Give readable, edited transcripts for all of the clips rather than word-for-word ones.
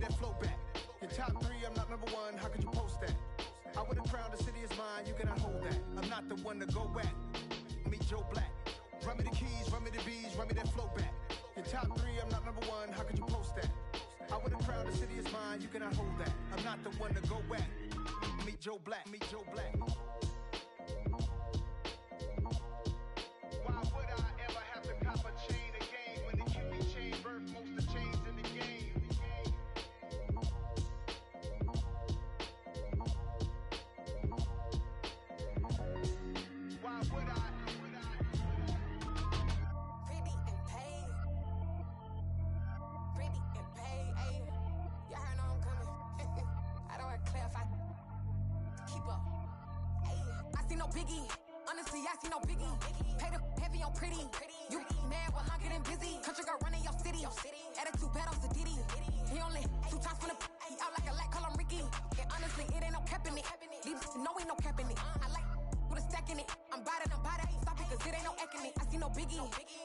that flow back. Your top 3, I'm not number 1, how could you post that? I would've crowned the city is mine, you cannot hold that. I'm not the one to go back. Meet Joe Black. Run me the keys, run me the bees, run me that flow back. Your top 3, I'm not number 1, how could you post that? I would've crowned the city is mine, you cannot hold that. I'm not the one to go back. Meet Joe Black, meet Joe Black. Why would I ever have to cop a chain again when the QB chain birthed most of the chains in the game? Why would I? Pretty and paid. Pretty and paid, ayy. Y'all heard know I'm coming. I don't want to clarify. Keep up. Ayy. I see no biggie. Honestly, I see no biggie. Pay the heavy on pretty. You mad while I'm getting busy. Country girl running your city. Attitude bad on Diddy. He only 2 times from the he out like a lack, call him Ricky. And honestly, it ain't no cap in it. These no ain't no cap in it. I like with a stack in it. I'm by that. Stop it, cause it ain't no acting it. I see no biggie.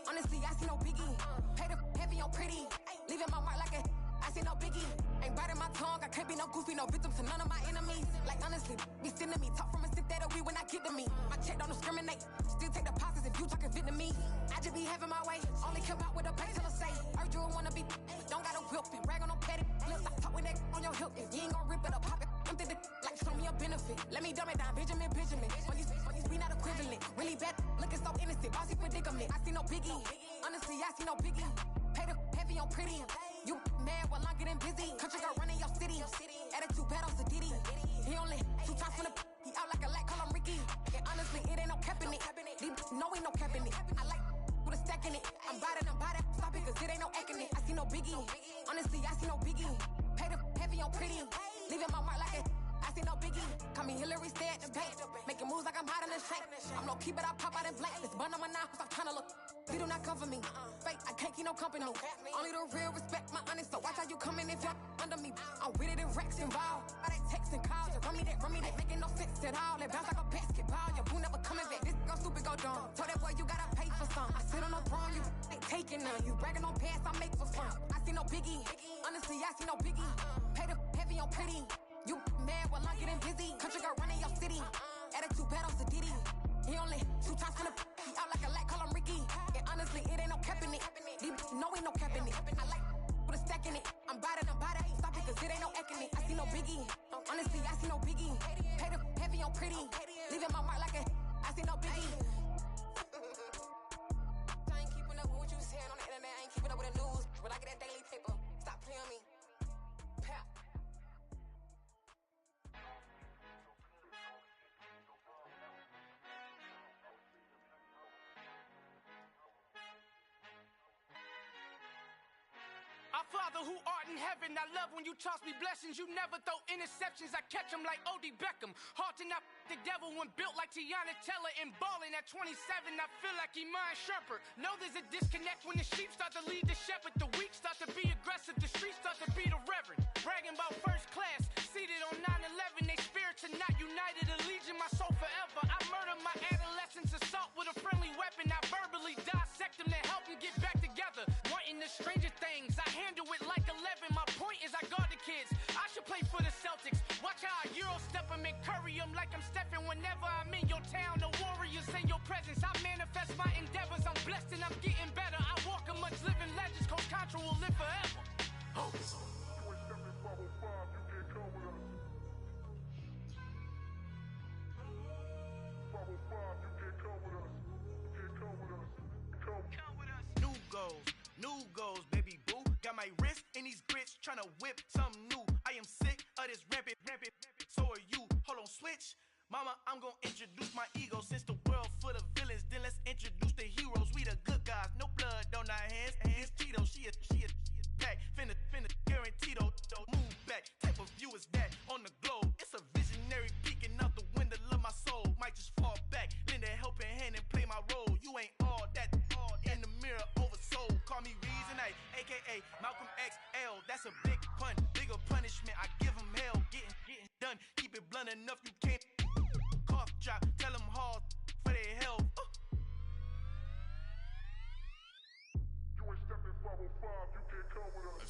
Honestly, I see no biggie. Pay the heavy on pretty. Leaving my mark like a I see no biggie. Ain't biting my tongue. I can't be no goofy, no victim to none of my enemies. Like honestly, be sending me talk from a sip that we when I get to me. My check don't discriminate. Still take deposits if you talking Vietnamese. I just be having my way. Only come out with a pay till I say. Heard you wanna be, don't got no whip and rag on no petty. Flips, I talk with that on your hip. If you ain't gon' rip it up, pop it. Empty the like show me a benefit. Let me dumb it down, Benjamin. When these we not equivalent. Really bad, looking so innocent. Bossy predicament. I see no biggie. Honestly, I see no biggie. Pay the heavy on pretty. You mad while I'm getting busy. Country girl running your city. Attitude bad on Diddy. He only 2 times from the he out like a lack, call him Ricky. And honestly, it ain't no cap in it. These no ain't no cap in it. I like with a stack in it. I'm by that. Stop it, cause it ain't no acting it. I see no biggie. Honestly, I see no biggie. Pay the heavy on pretty. Leaving my mark like a I see no biggie. Call me Hillary, stay at the bank. Making moves like I'm hot in the shank. I'm no keep it, I pop out in blank. This bun on my knife, stop trying to look. They do not come for me. Fake, I can't keep no company. Only the real respect my honest. So watch how you coming if you're under me. I'm with it and Rex involved. All that text and calls. You run me that. Making no sense at all. They bounce like a basketball. Your boo never coming back. This go stupid, go dumb. Told that boy you gotta pay for some. I sit on the throne, you ain't taking none. You bragging on past, I make for fun. I see no biggie. Honestly, I see no biggie. Pay the heavy on pretty. You mad while I'm getting busy. Country girl running your city. Attitude bad on Diddy. He only 2 times from the he out like a lack, call him Ricky. And honestly, it ain't no cap in it. These no ain't no cap in it. I like with a stack in it. I'm by that. Stop it, cause it ain't no acting it. I see no biggie. Honestly, I see no biggie. Pay the heavy on pretty. Leaving my mark like a I see no biggie. I ain't keeping up with what you saying on the internet. I ain't keeping up with the news. But I get that daily paper. Stop playing me. Pap. Our Father who art in heaven, I love when you toss me blessings. You never throw interceptions, I catch them like O.D. Beckham. Hard to not the devil when built like Tiana Teller and balling at 27. I feel like Iman Shumpert. Know there's a disconnect when the sheep start to lead the shepherd. The weak start to be aggressive, the streets start to be the reverend. Bragging about first class, seated on 9/11. They spirits are not united, a legion, my soul forever. I murder my adolescence, assault with a friendly weapon. I verbally dissect them to help them get back together. Wanting the stranger things, I handle it like 11. My point is I guard the kids. I should play for the Celtics. Watch how I Euro step them and curry them like I'm stepping. Whenever I'm in your town, the warriors in your presence. I manifest my endeavors. I'm blessed and I'm getting better. I walk amongst living legends. Coach Contra will live forever. Oh. New goals, baby boo. Got my wrist in these grits, tryna whip something new. I am sick of this rampant. So are you. Hold on, switch. Mama, I'm gonna introduce my ego. Since the world full of villains, then let's introduce the heroes. We the good guys, no blood on our hands. Hands Tito, she is back. Finna, guaranteed don't move back. Type of view is that on the globe. It's a visionary peeking out the window of my soul. Might just fall back, lend a helping hand and play my role. You ain't all that in the mirror oversold. Call me Reason, aka Malcolm XL. That's a big pun, bigger punishment. I give him hell, getting done. Keep it blunt enough, you can't cough drop. Tell them hard for their health. You ain't stepping 505, you can't come with us.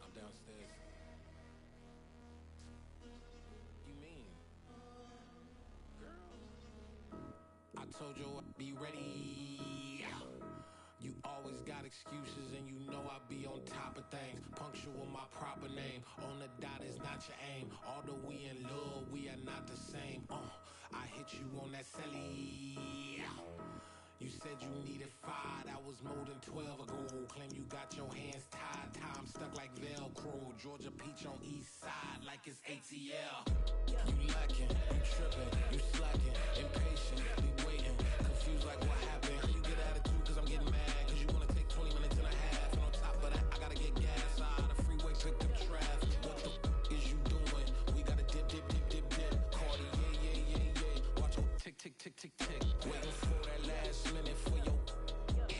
I'm downstairs. You mean? Girl. I told you I'd be ready. You always got excuses and you know I be on top of things. Punctual my proper name. On the dot is not your aim. Although we in love, we are not the same. I hit you on that celly. You said you needed 5, that was more than 12 ago. Claim you got your hands tied, time stuck like Velcro. Georgia Peach on east side like it's ATL. You lacking, you tripping, you slacking, impatient, be waiting, confused like what happened. You get attitude cause I'm getting mad, cause you wanna take 20 minutes and a half. And on top of that, I gotta get gas out of the freeway, pick up traffic. What the is you doing? We gotta dip, dip, dip, dip, dip. Cardi, yeah. Watch your tick, tick, tick, tick, tick. Waiting for that last minute for your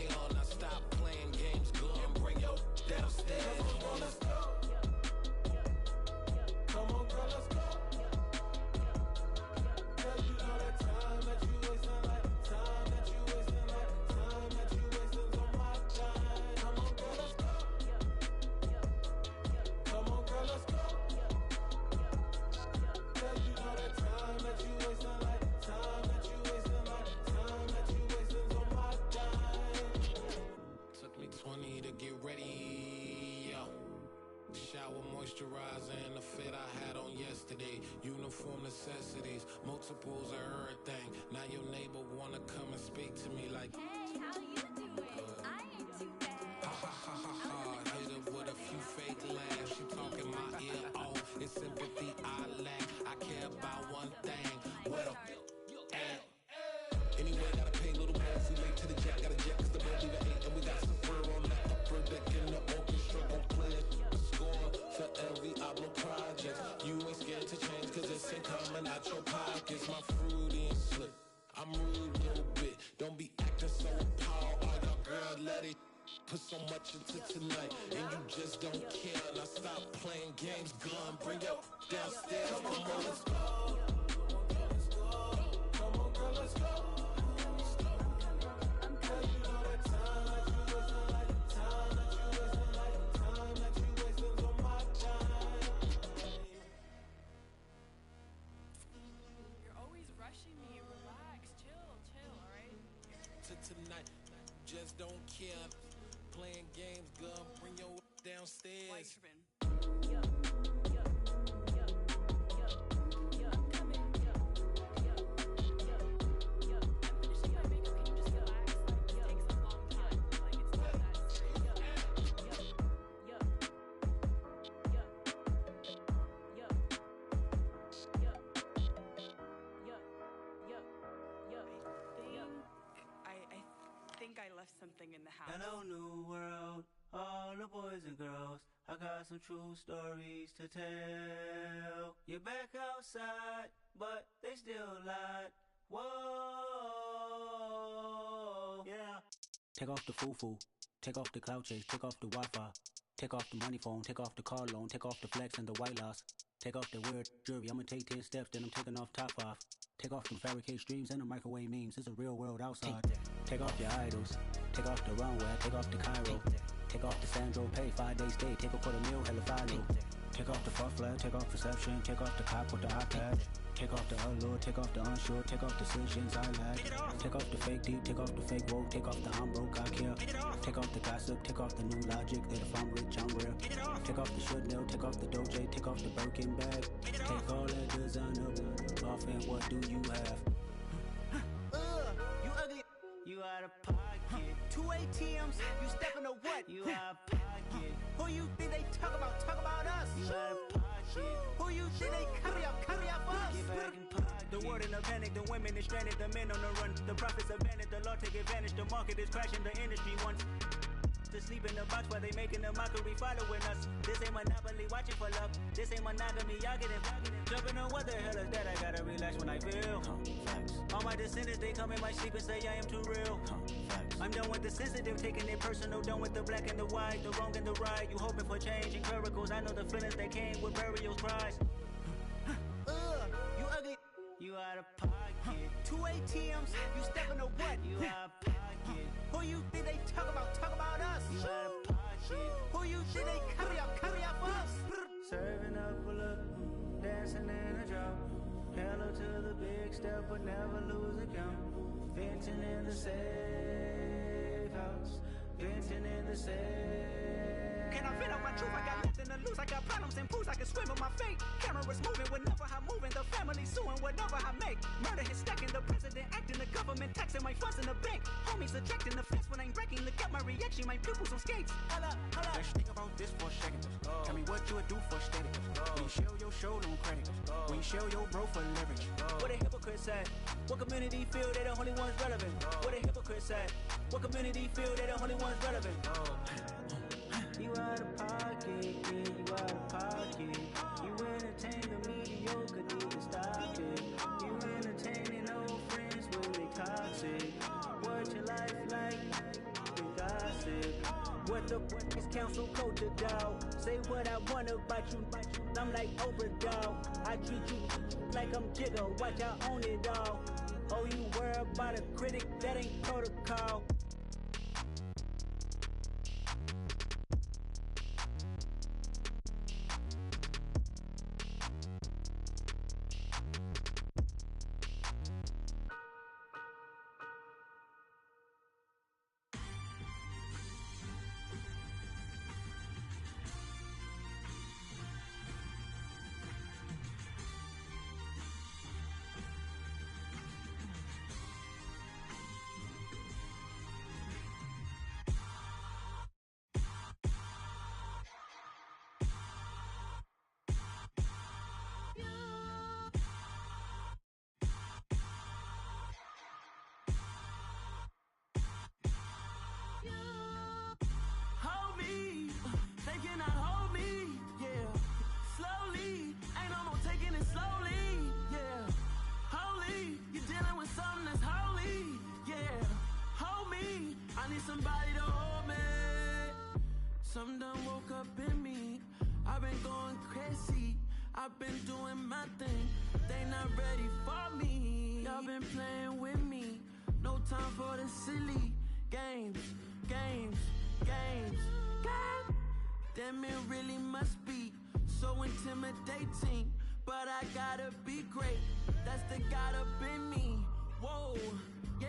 hell. Now stop playing games, go and bring your downstairs. Come on, let's go. Come on, girl, let's go. Cause you know that time that you wasting, like time that you wasting, like time that you wasting on my time. Come on, girl, let's go. Come on, girl, let's go. Cause you know that time that you wasting, like time that you wasting, like time that you wasting on my time. Took me 20 to get ready, yo. Shower, moisturizer, and the fit I had on yesterday. Uniform necessities, multiples of everything. Now your neighbor wanna come and speak to me like, Hey, how you doing? I ain't too bad. ha ha ha ha ha. Hit her with a few fake laughs. She talking my ear off. It's sympathy I lack. I care about one thing. What a at. Anyway, gotta pay a little more if we late to the jack. Got a jet cause the boat leave at 8. And we got some fur on that upper deck in the orchestra. Gon' play a score for every Oblo project. You ain't scared to change cause it's ain't coming out your pockets. My fruity and slip. I'm rude a little bit. Don't be acting so appalled. Oh, your girl, let it put so much into tonight. And you just don't care. Now stop playing games, gun. Bring your downstairs. Come on, girl, let's go. Come on, girl, let's go. Cause you know that time that you wasting, like time that you wasting, like time that you wasting on my time. You're always rushing me. Relax, chill, alright? To tonight, just don't care. Playing games, gun. Bring your downstairs. Why you tripping? I think I left something in the house. Hello, new world, all the boys and girls. I got some true stories to tell. You're back outside, but they still lied. Whoa, yeah. Take off the foo-foo, take off the cloud chase, take off the Wi-Fi, take off the money phone, take off the car loan, take off the flex and the white loss. Take off the weird jewelry, I'ma take 10 steps, then I'm taking off top 5. Take off them fabricated streams and the microwave memes, it's a real world outside. Take off your idols, take off the runway, take off the Cairo. Take off the Sandro pay, 5-day stay, take a quarter meal, hella follow. Take off the far flag, take off perception, take off the cop with the iPad. Take off the allure, take off the unsure, take off decisions I lack. Take off the fake deep, take off the fake woke, take off the I'm broke, I care. Take off the gossip, take off the new logic that if I'm rich, I'm rare. Take off the should know, take off the Doje, take off the Birkin bag. Take all that designer off and what do you have? You ugly. You out of pocket. 2 ATMs, you stepping to what? You out of pocket. Who you think they talk about? Talk about us. You out of pocket. Who you think they copy up for us? Get back in pocket. The world in a panic, the women is stranded, the men on the run. The profits abandoned, the law take advantage. The market is crashing, the industry wants to to sleep in the box while they making a mockery following us. This ain't Monopoly, watching for love. This ain't monogamy, y'all get it. Jumping on what the hell is that? I gotta relax when I feel. All my descendants, they come in my sleep and say I am too real. I'm done with the sensitive, taking it personal. Done with the black and the white, the wrong and the right. You hoping for change and miracles. I know the feelings that came with burial cries. You ugly. You out of pocket. 2 ATMs, you stepping to what? You out of pocket. Who you think they talk about? Talk about us. You out of pocket. Who you think they carry out for us? Serving up a look, dancing in a drop. Hello to the big step, but never lose a count. Venting in the safe house. Venting in the safe. Can I vent out my truth? I got nothing to lose. I got problems and pools. I can swim with my fate. Cameras moving whenever I'm moving. The family suing whatever I make. Murder is stacking. The president acting. The government taxing my funds in the bank. Homies attracting the fence when I'm breaking. Look at my reaction. My pupils on skates. Holla. Let's think about this for a second. Tell me what you would do for steady. When you show your show, no credit. When you show your bro for leverage. What a hypocrite said. What community feel they the only ones relevant? What a hypocrite said. What community feel they the only ones relevant? You out of pocket, yeah, you out of pocket. You entertain the mediocre, need to stop it. You entertaining old friends when they toxic. What your life like? You gossip. What the is council culture, dog? Say what I want about you. I'm like Oprah, dog. I treat you like I'm Jigga. Watch I own it, dog. Oh, you worry about a critic? That ain't protocol. Somebody to hold me. Some done woke up in me. I've been going crazy. I've been doing my thing. They not ready for me. Y'all been playing with me. No time for the silly games. Damn, it really must be so intimidating. But I gotta be great. That's the God up in me. Whoa, yeah.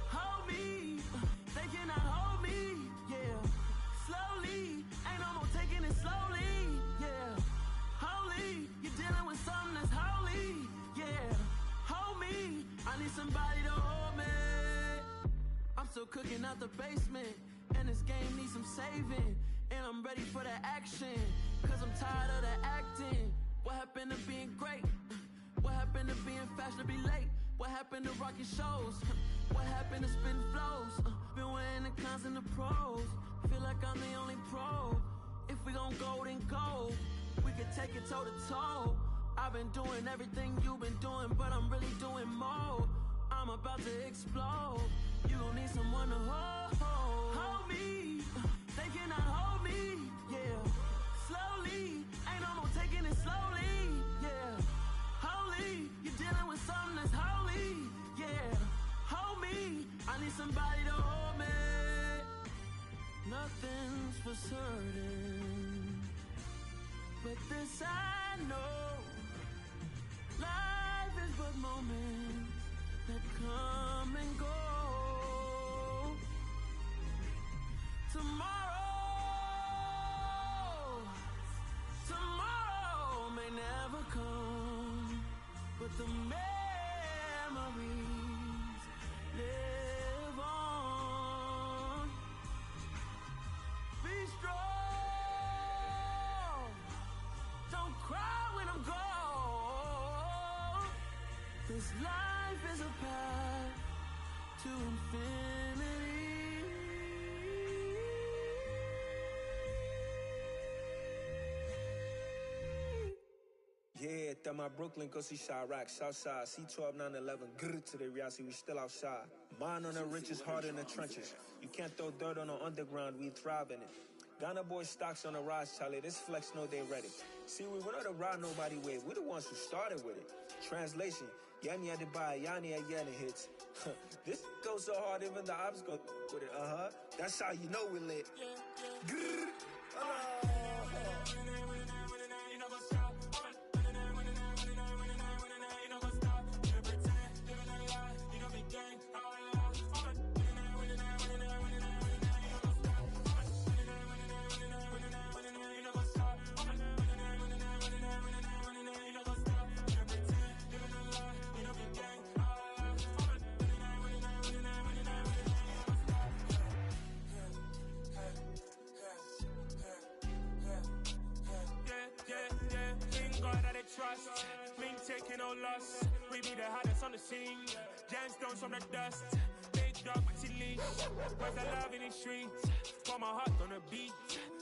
Hold me, they cannot hold me, yeah. Slowly, ain't no more taking it slowly, yeah. Holy, you're dealing with something that's holy, yeah. Hold me, I need somebody to hold me. I'm still cooking out the basement, and this game needs some saving. And I'm ready for the action, cause I'm tired of the acting. What happened to being great? What happened to being fashionably late? What happened to rocking shows? What happened to spitting flows? Been wearing the cons and the pros. Feel like I'm the only pro. If we gon' go, then go. We could take it toe to toe. I've been doing everything you've been doing, but I'm really doing more. I'm about to explode. You gon' need someone to hold. Hold me. They cannot hold me, yeah. Slowly, ain't no more taking it slowly, yeah. Holy, you're dealing with something that's holy, yeah. Hold me, I need somebody to hold me. Nothing's for certain, but this I know. Life is but moments that come and go. Tomorrow may never come, but the memories live on. Be strong, don't cry when I'm gone. This life life is a path to infinity. Yeah, that my Brooklyn, go see Chirac, Southside, C12, 911, grr to the reality, we still outside. Mine on the riches, hard in the trenches. You can't throw dirt on the underground, we thrive in it. Ghana boys stocks on the rise, Charlie, this flex know they ready. See, we not to ride nobody wave, we the ones who started with it. Translation, Yanni had to buy, Yanni had Yanni hits. This goes so hard, even the ops go with it, That's how you know we lit. Grr, trust, me taking no loss. We be the hottest on the scene. Gemstones from the dust. Big dog, maxi leash. Where's the love in the streets? Pour my heart on the beat.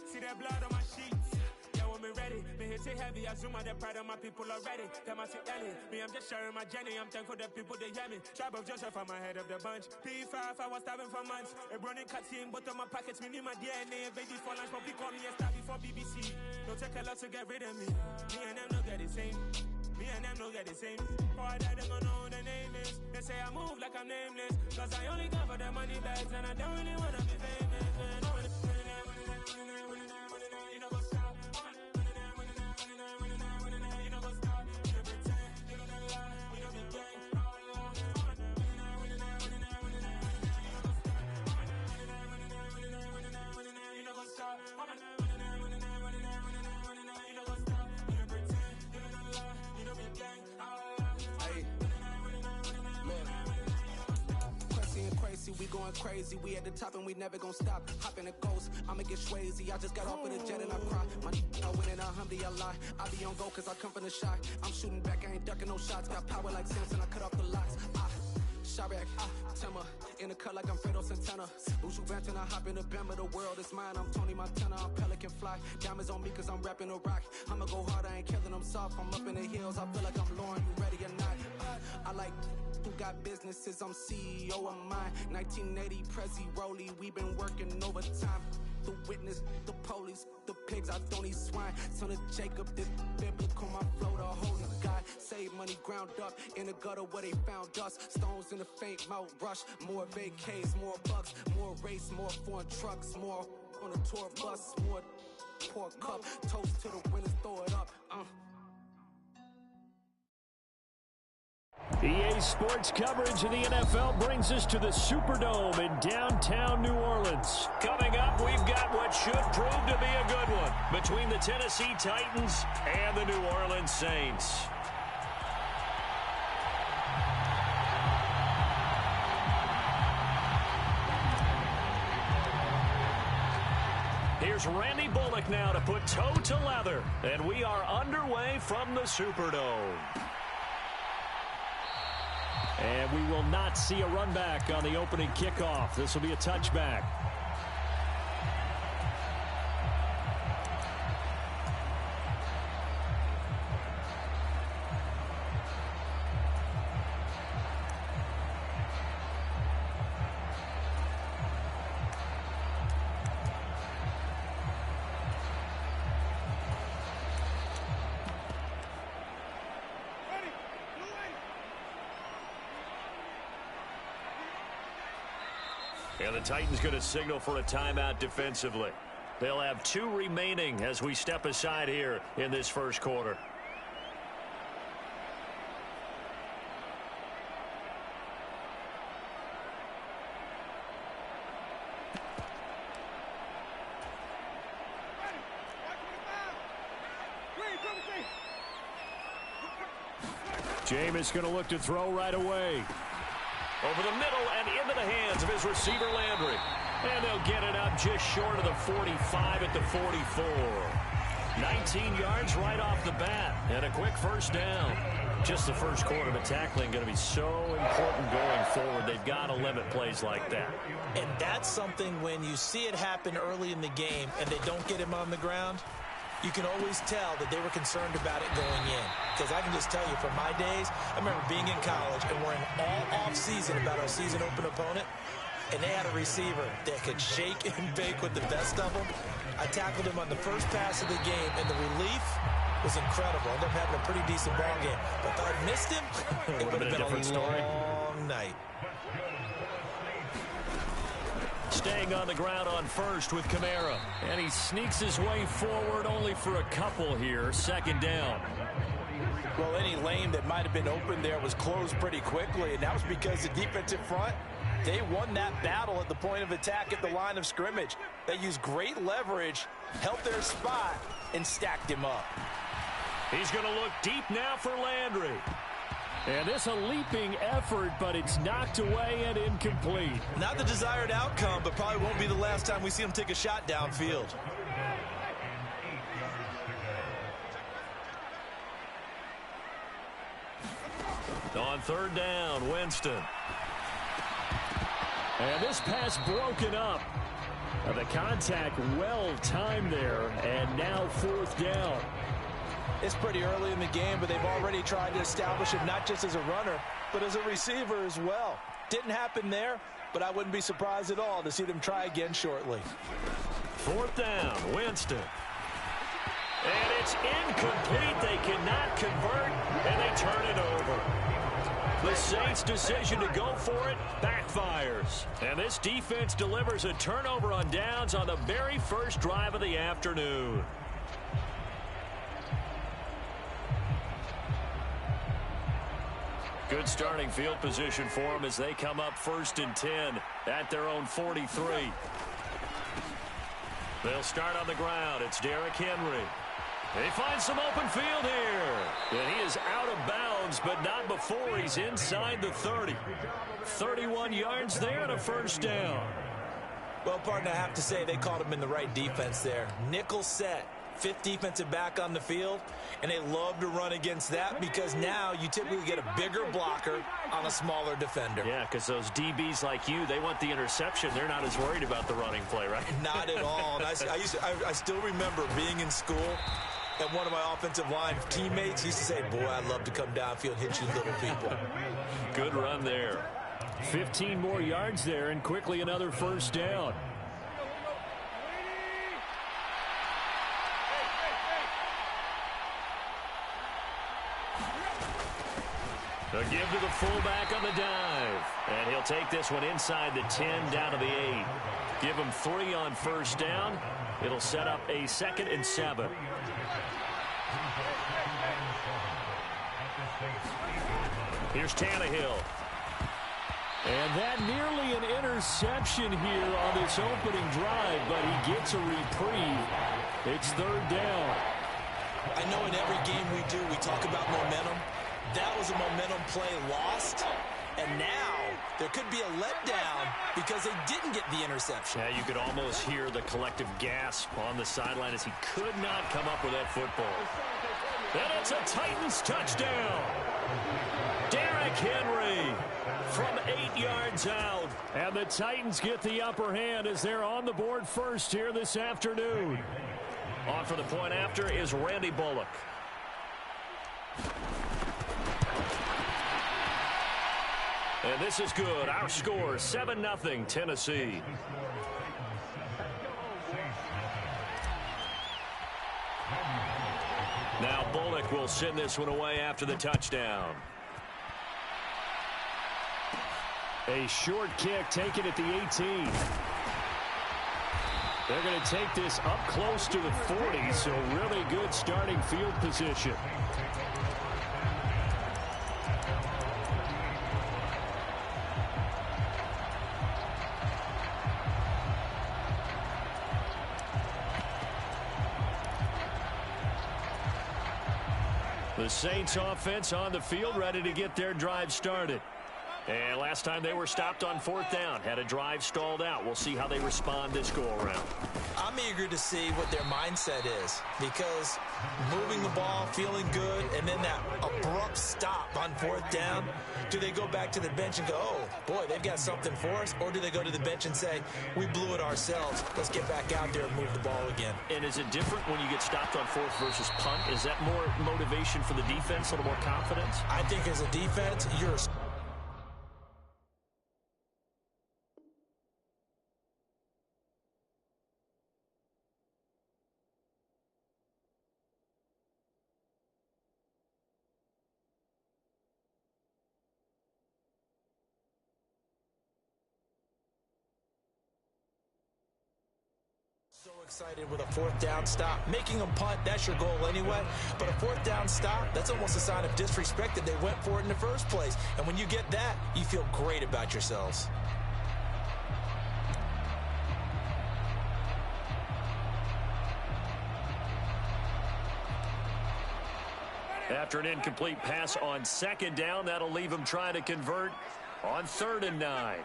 See that blood on my sheets. Yeah, when me ready, me hit it heavy. I zoom out the pride of my people already. Them I see Ellie. Me, I'm just sharing my journey. I'm thankful the people they hear me. Tribe of Joseph, I'm ahead of the bunch. P5, I was starving for months. A running cut seeing both of my pockets. Me need my DNA. Baby for lunch, but call me a star before BBC. Don't take a lot to get rid of me. Me and them don't get the same. Me and them don't get the same. Boy, that them gonna know the name is. They say I move like I'm nameless. Cause I only cover the money bags and I don't really wanna be famous, man. You know go stop. You know go stop. You pretend. You know the lie. You know the gang. You know go stop. We going crazy, we at the top and we never gonna stop. Hop in a ghost, I'ma get swayzy. I just got off of the jet and I cry. Money, I win in a Humvee, I lie. I be on go cause I come from the shot. I'm shooting back, I ain't ducking no shots. Got power like Samson, I cut off the locks. Chirac, Timmer, in the cut like I'm Fredo Santana. Buju Banton, I hop in the Bama, the world is mine. I'm Tony Montana, I'm Pelican Fly. Diamonds on me cause I'm rapping a rock. I'ma go hard, I ain't killing them soft. I'm up in the hills, I feel like I'm Lauren, you ready or not? I like who got businesses, I'm CEO of mine. 1980 Prezi Rolly, we been working overtime. The witness, the police, the pigs, I don't eat swine. Son of Jacob, this biblical, my flow, the holy God. Save money ground up in the gutter where they found us. Stones in the faint mouth rush. More vacays, more bucks, more race, more foreign trucks, more on a tour bus, more pour cup. Toast to the winners, throw it up. EA Sports coverage of the NFL brings us to the Superdome in downtown New Orleans. Coming up, we've got what should prove to be a good one between the Tennessee Titans and the New Orleans Saints. Here's Randy Bullock now to put toe to leather, and we are underway from the Superdome. And we will not see a run back on the opening kickoff. This will be a touchback. And the Titans going to signal for a timeout defensively. They'll have 2 remaining as we step aside here in this first quarter. Jameis going to look to throw right away. Over the middle and into the hands of his receiver, Landry. And they'll get it up just short of the 45 at the 44. 19 yards right off the bat and a quick first down. Just the first quarter, but tackling going to be so important going forward. They've got to limit plays like that. And that's something when you see it happen early in the game and they don't get him on the ground, you can always tell that they were concerned about it going in. Because I can just tell you, from my days, I remember being in college and worrying all off-season about our season open opponent, and they had a receiver that could shake and bake with the best of them. I tackled him on the first pass of the game, and the relief was incredible. Ended up having a pretty decent ball game. But if I'd missed him, it would have been a different story. Long night. Staying on the ground on first with Kamara. And he sneaks his way forward only for a couple here. Second down. Well, any lane that might have been open there was closed pretty quickly, and that was because the defensive front, they won that battle at the point of attack at the line of scrimmage. They used great leverage, held their spot, and stacked him up. He's going to look deep now for Landry. And this a leaping effort, but it's knocked away and incomplete. Not the desired outcome, but probably won't be the last time we see him take a shot downfield. On third down, Winston. And this pass broken up. The contact well timed there, and now fourth down. It's pretty early in the game, but they've already tried to establish him not just as a runner, but as a receiver as well. Didn't happen there, but I wouldn't be surprised at all to see them try again shortly. Fourth down, Winston. And it's incomplete. They cannot convert, and they turn it over. The Saints' decision to go for it backfires. And this defense delivers a turnover on downs on the very first drive of the afternoon. Good starting field position for them as they come up 1st and 10 at their own 43. They'll start on the ground. It's Derrick Henry. He finds some open field here. And he is out of bounds, but not before he's inside the 30. 31 yards there and a first down. Well, partner, I have to say they called him in the right defense there. Nickel set. 5th defensive back on the field, and they love to run against that because now you typically get a bigger blocker on a smaller defender. Yeah, because those DBs like you, they want the interception. They're not as worried about the running play, right? Not at all. And I still remember being in school, and one of my offensive line teammates used to say, boy, I'd love to come downfield and hit you little people. Good run there. 15 more yards there, and quickly another first down. A give to the fullback on the dive. And he'll take this one inside the 10 down to the 8. Give him 3 on first down. It'll set up a 2nd and 7. Here's Tannehill. And that nearly an interception here on this opening drive, but he gets a reprieve. It's 3rd down. I know in every game we do, we talk about momentum. That was a momentum play lost, and now there could be a letdown because they didn't get the interception. Yeah, you could almost hear the collective gasp on the sideline as he could not come up with that football. And it's a Titans touchdown. Derrick Henry from 8 yards out. And the Titans get the upper hand as they're on the board first here this afternoon. On for the point after is Randy Bullock. And this is good. Our score, 7-0 Tennessee. Now Bullock will send this one away after the touchdown. A short kick taken at the 18. They're going to take this up close to the 40, so really good starting field position. The Saints offense on the field, ready to get their drive started. And last time they were stopped on 4th down, had a drive stalled out. We'll see how they respond this go-around. I'm eager to see what their mindset is, because moving the ball, feeling good, and then that abrupt stop on 4th down, do they go back to the bench and go, oh, boy, they've got something for us? Or do they go to the bench and say, we blew it ourselves, let's get back out there and move the ball again? And is it different when you get stopped on 4th versus punt? Is that more motivation for the defense, a little more confidence? I think as a defense, you're so excited with a 4th down stop. Making them punt, that's your goal anyway. But a 4th down stop, that's almost a sign of disrespect that they went for it in the first place. And when you get that, you feel great about yourselves. After an incomplete pass on 2nd down, that'll leave them trying to convert on 3rd and 9.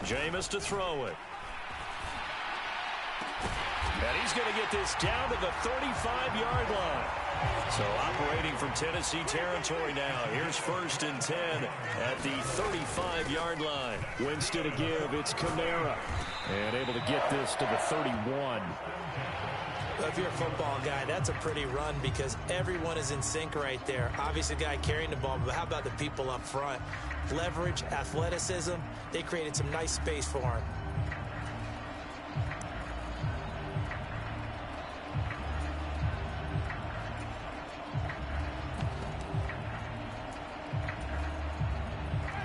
Jameis to throw it. And he's going to get this down to the 35-yard line. So operating from Tennessee territory now. Here's 1st and 10 at the 35-yard line. Winston to give. It's Kamara. And able to get this to the 31. If you're a football guy, that's a pretty run because everyone is in sync right there. Obviously, the guy carrying the ball, but how about the people up front? Leverage, athleticism, they created some nice space for him.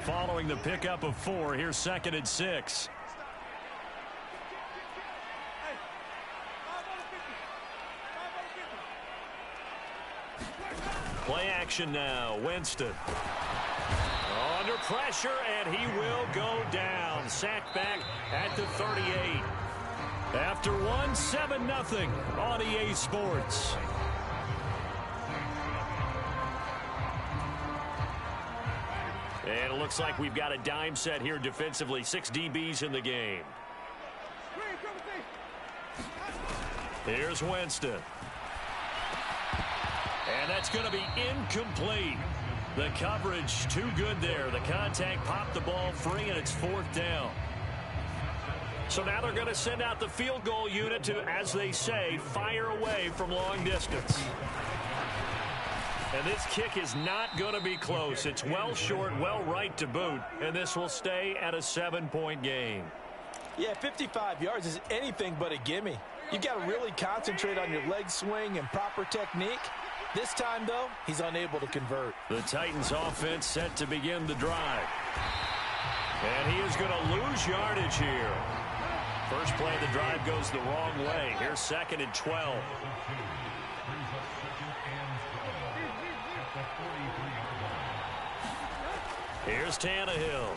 Following the pickup of 4, here's 2nd and 6. Play action now. Winston. Under pressure, and he will go down. Sacked back at the 38. After 1, 7-0 on EA Sports. And it looks like we've got a dime set here defensively. 6 DBs in the game. Here's Winston. And that's going to be incomplete. The coverage too good there. The contact popped the ball free, and it's 4th down. So now they're going to send out the field goal unit to, as they say, fire away from long distance. And this kick is not going to be close. It's well short, well right to boot, and this will stay at a 7-point game. Yeah, 55 yards is anything but a gimme. You've got to really concentrate on your leg swing and proper technique. This time, though, he's unable to convert. The Titans offense set to begin the drive. And he is going to lose yardage here. First play of the drive goes the wrong way. Here's 2nd and 12. Here's Tannehill.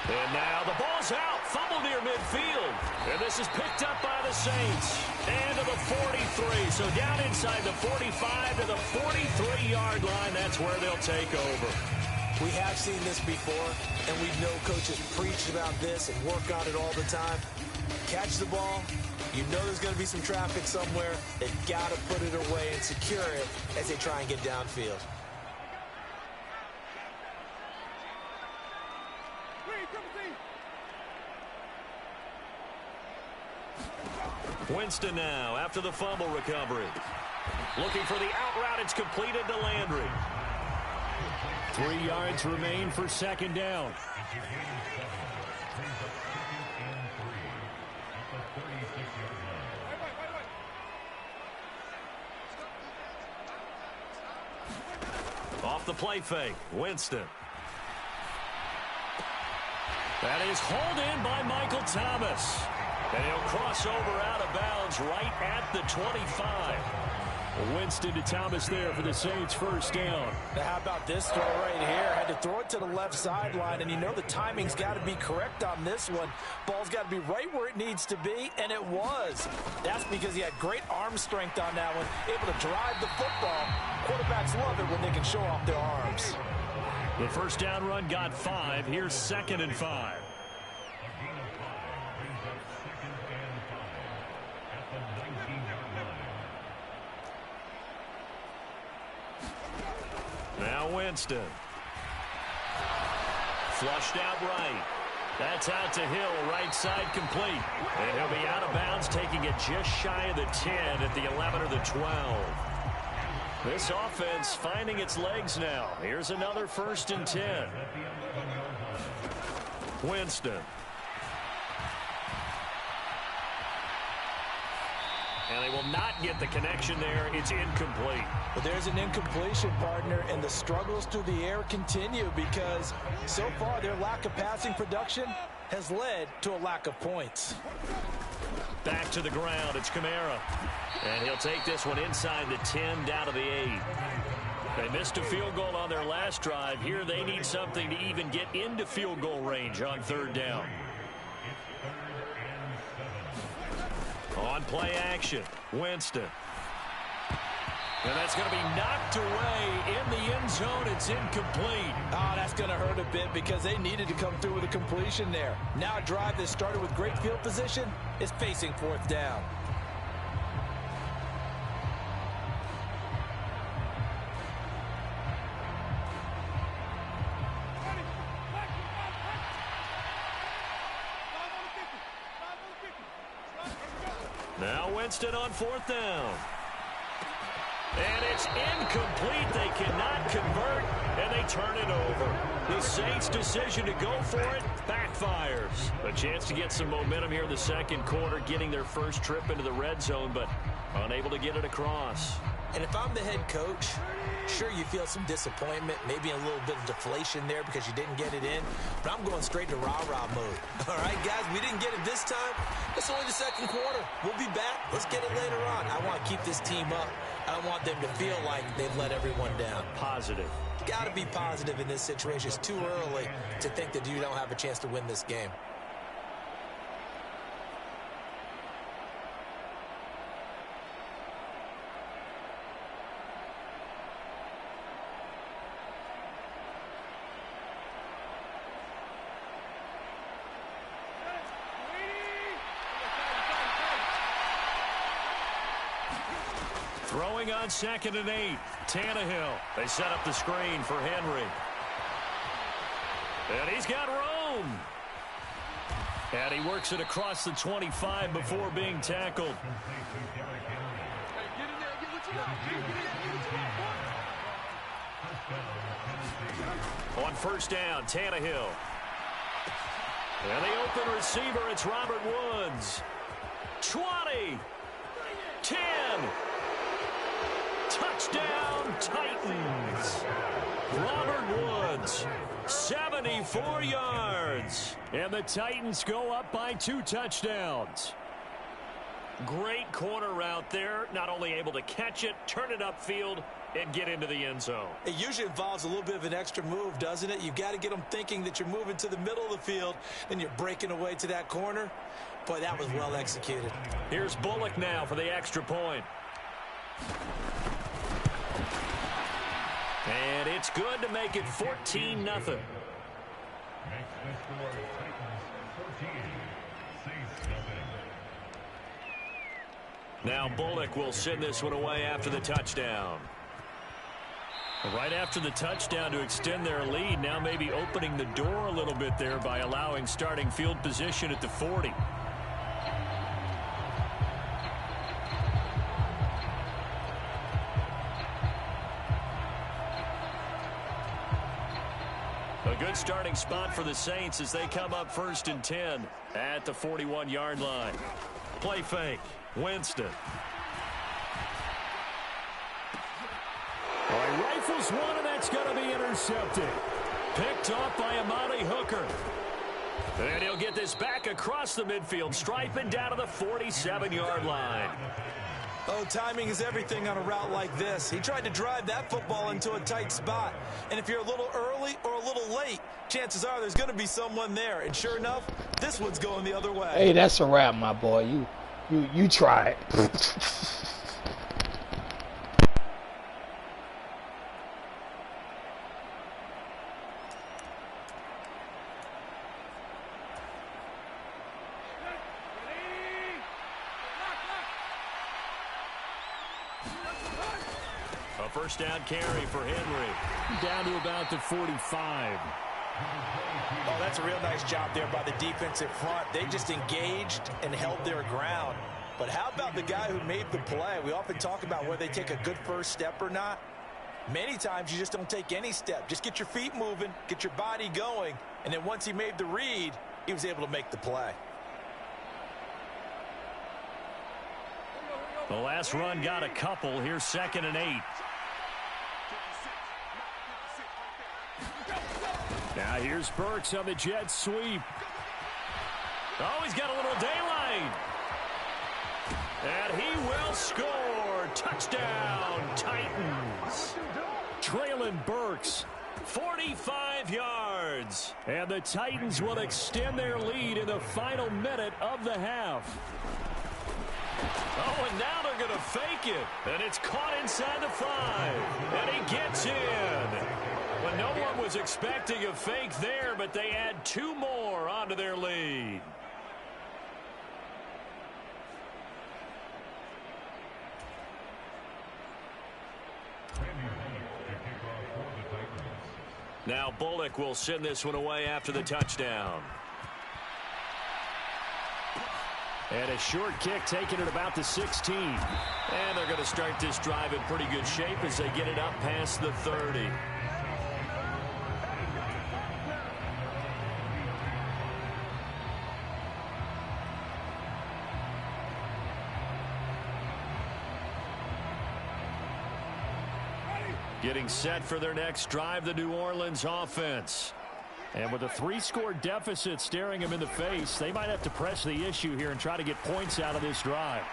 And now the ball's out. Fumble near midfield. And this is picked up by the Saints. And to the 43. So down inside the 45 to the 43-yard line. That's where they'll take over. We have seen this before, and we know coaches preach about this and work on it all the time. Catch the ball. You know there's going to be some traffic somewhere. They've got to put it away and secure it as they try and get downfield. Winston now after the fumble recovery. Looking for the out route. It's completed to Landry. 3 yards remain for 2nd down. Off the play fake, Winston. That is hauled in by Michael Thomas. And he'll cross over out of bounds right at the 25. Winston to Thomas there for the Saints first down. Now how about this throw right here? Had to throw it to the left sideline, and you know the timing's got to be correct on this one. Ball's got to be right where it needs to be, and it was. That's because he had great arm strength on that one, able to drive the football. Quarterbacks love it when they can show off their arms. The first down run got 5. Here's 2nd and 5. Now Winston. Flushed out right. That's out to Hill, right side complete. And he'll be out of bounds, taking it just shy of the 10 at the 11 or the 12. This offense finding its legs now. Here's another 1st and 10. Winston. And they will not get the connection there. It's incomplete. Well, there's an incompletion, partner, and the struggles through the air continue because so far their lack of passing production has led to a lack of points. Back to the ground. It's Kamara. And he'll take this one inside the 10, down to the 8. They missed a field goal on their last drive. Here they need something to even get into field goal range on 3rd down. On play action, Winston. And that's going to be knocked away in the end zone. It's incomplete. Oh, that's going to hurt a bit because they needed to come through with a completion there. Now a drive that started with great field position is facing 4th down. Now Winston on 4th down. And it's incomplete. They cannot convert, and they turn it over. The Saints' decision to go for it backfires. A chance to get some momentum here in the 2nd quarter, getting their first trip into the red zone, but unable to get it across. And if I'm the head coach, sure, you feel some disappointment, maybe a little bit of deflation there because you didn't get it in, but I'm going straight to rah-rah mode. All right, guys, we didn't get it this time. It's only the 2nd quarter. We'll be back. Let's get it later on. I want to keep this team up. I don't want them to feel like they've let everyone down. Positive. Got to be positive in this situation. It's too early to think that you don't have a chance to win this game. Throwing on 2nd and 8. Tannehill. They set up the screen for Henry. And he's got room. And he works it across the 25 before being tackled. On 1st down, Tannehill. And the open receiver, it's Robert Woods. 20. 10. Touchdown, Titans. Robert Woods, 74 yards. And the Titans go up by 2 touchdowns. Great corner route there. Not only able to catch it, turn it upfield, and get into the end zone. It usually involves a little bit of an extra move, doesn't it? You've got to get them thinking that you're moving to the middle of the field, then you're breaking away to that corner. Boy, that was well executed. Here's Bullock now for the extra point. And it's good to make it 14-0. Now Bullock will send this one away after the touchdown. Right after the touchdown to extend their lead, now maybe opening the door a little bit there by allowing starting field position at the 40. A good starting spot for the Saints as they come up 1st and 10 at the 41-yard line. Play fake. Winston. All right, rifles one, and that's going to be intercepted. Picked off by Amani Hooker. And he'll get this back across the midfield stripe and down to the 47-yard line. Oh, timing is everything on a route like this. He tried to drive that football into a tight spot. And if you're a little early or a little late, chances are there's going to be someone there. And sure enough, this one's going the other way. Hey, that's a wrap, my boy. You try it. A first down carry for Henry. Down to about the 45. Oh, that's a real nice job there by the defensive front. They just engaged and held their ground. But how about the guy who made the play? We often talk about whether they take a good first step or not. Many times you just don't take any step. Just get your feet moving, get your body going, and then once he made the read, he was able to make the play. The last run got a couple. Here's 2nd and 8. Now here's Burks on the jet sweep. Oh, he's got a little daylight. And he will score. Touchdown, Titans. Traylon Burks, 45 yards. And the Titans will extend their lead in the final minute of the half. Oh, and now they're going to fake it. And it's caught inside the 5. And he gets in. Well, no one was expecting a fake there, but they add 2 more onto their lead. Now Bullock will send this one away after the touchdown. And a short kick taken at about the 16. And they're going to start this drive in pretty good shape as they get it up past the 30. Getting set for their next drive, the New Orleans offense. And with a 3-score deficit staring them in the face, they might have to press the issue here and try to get points out of this drive.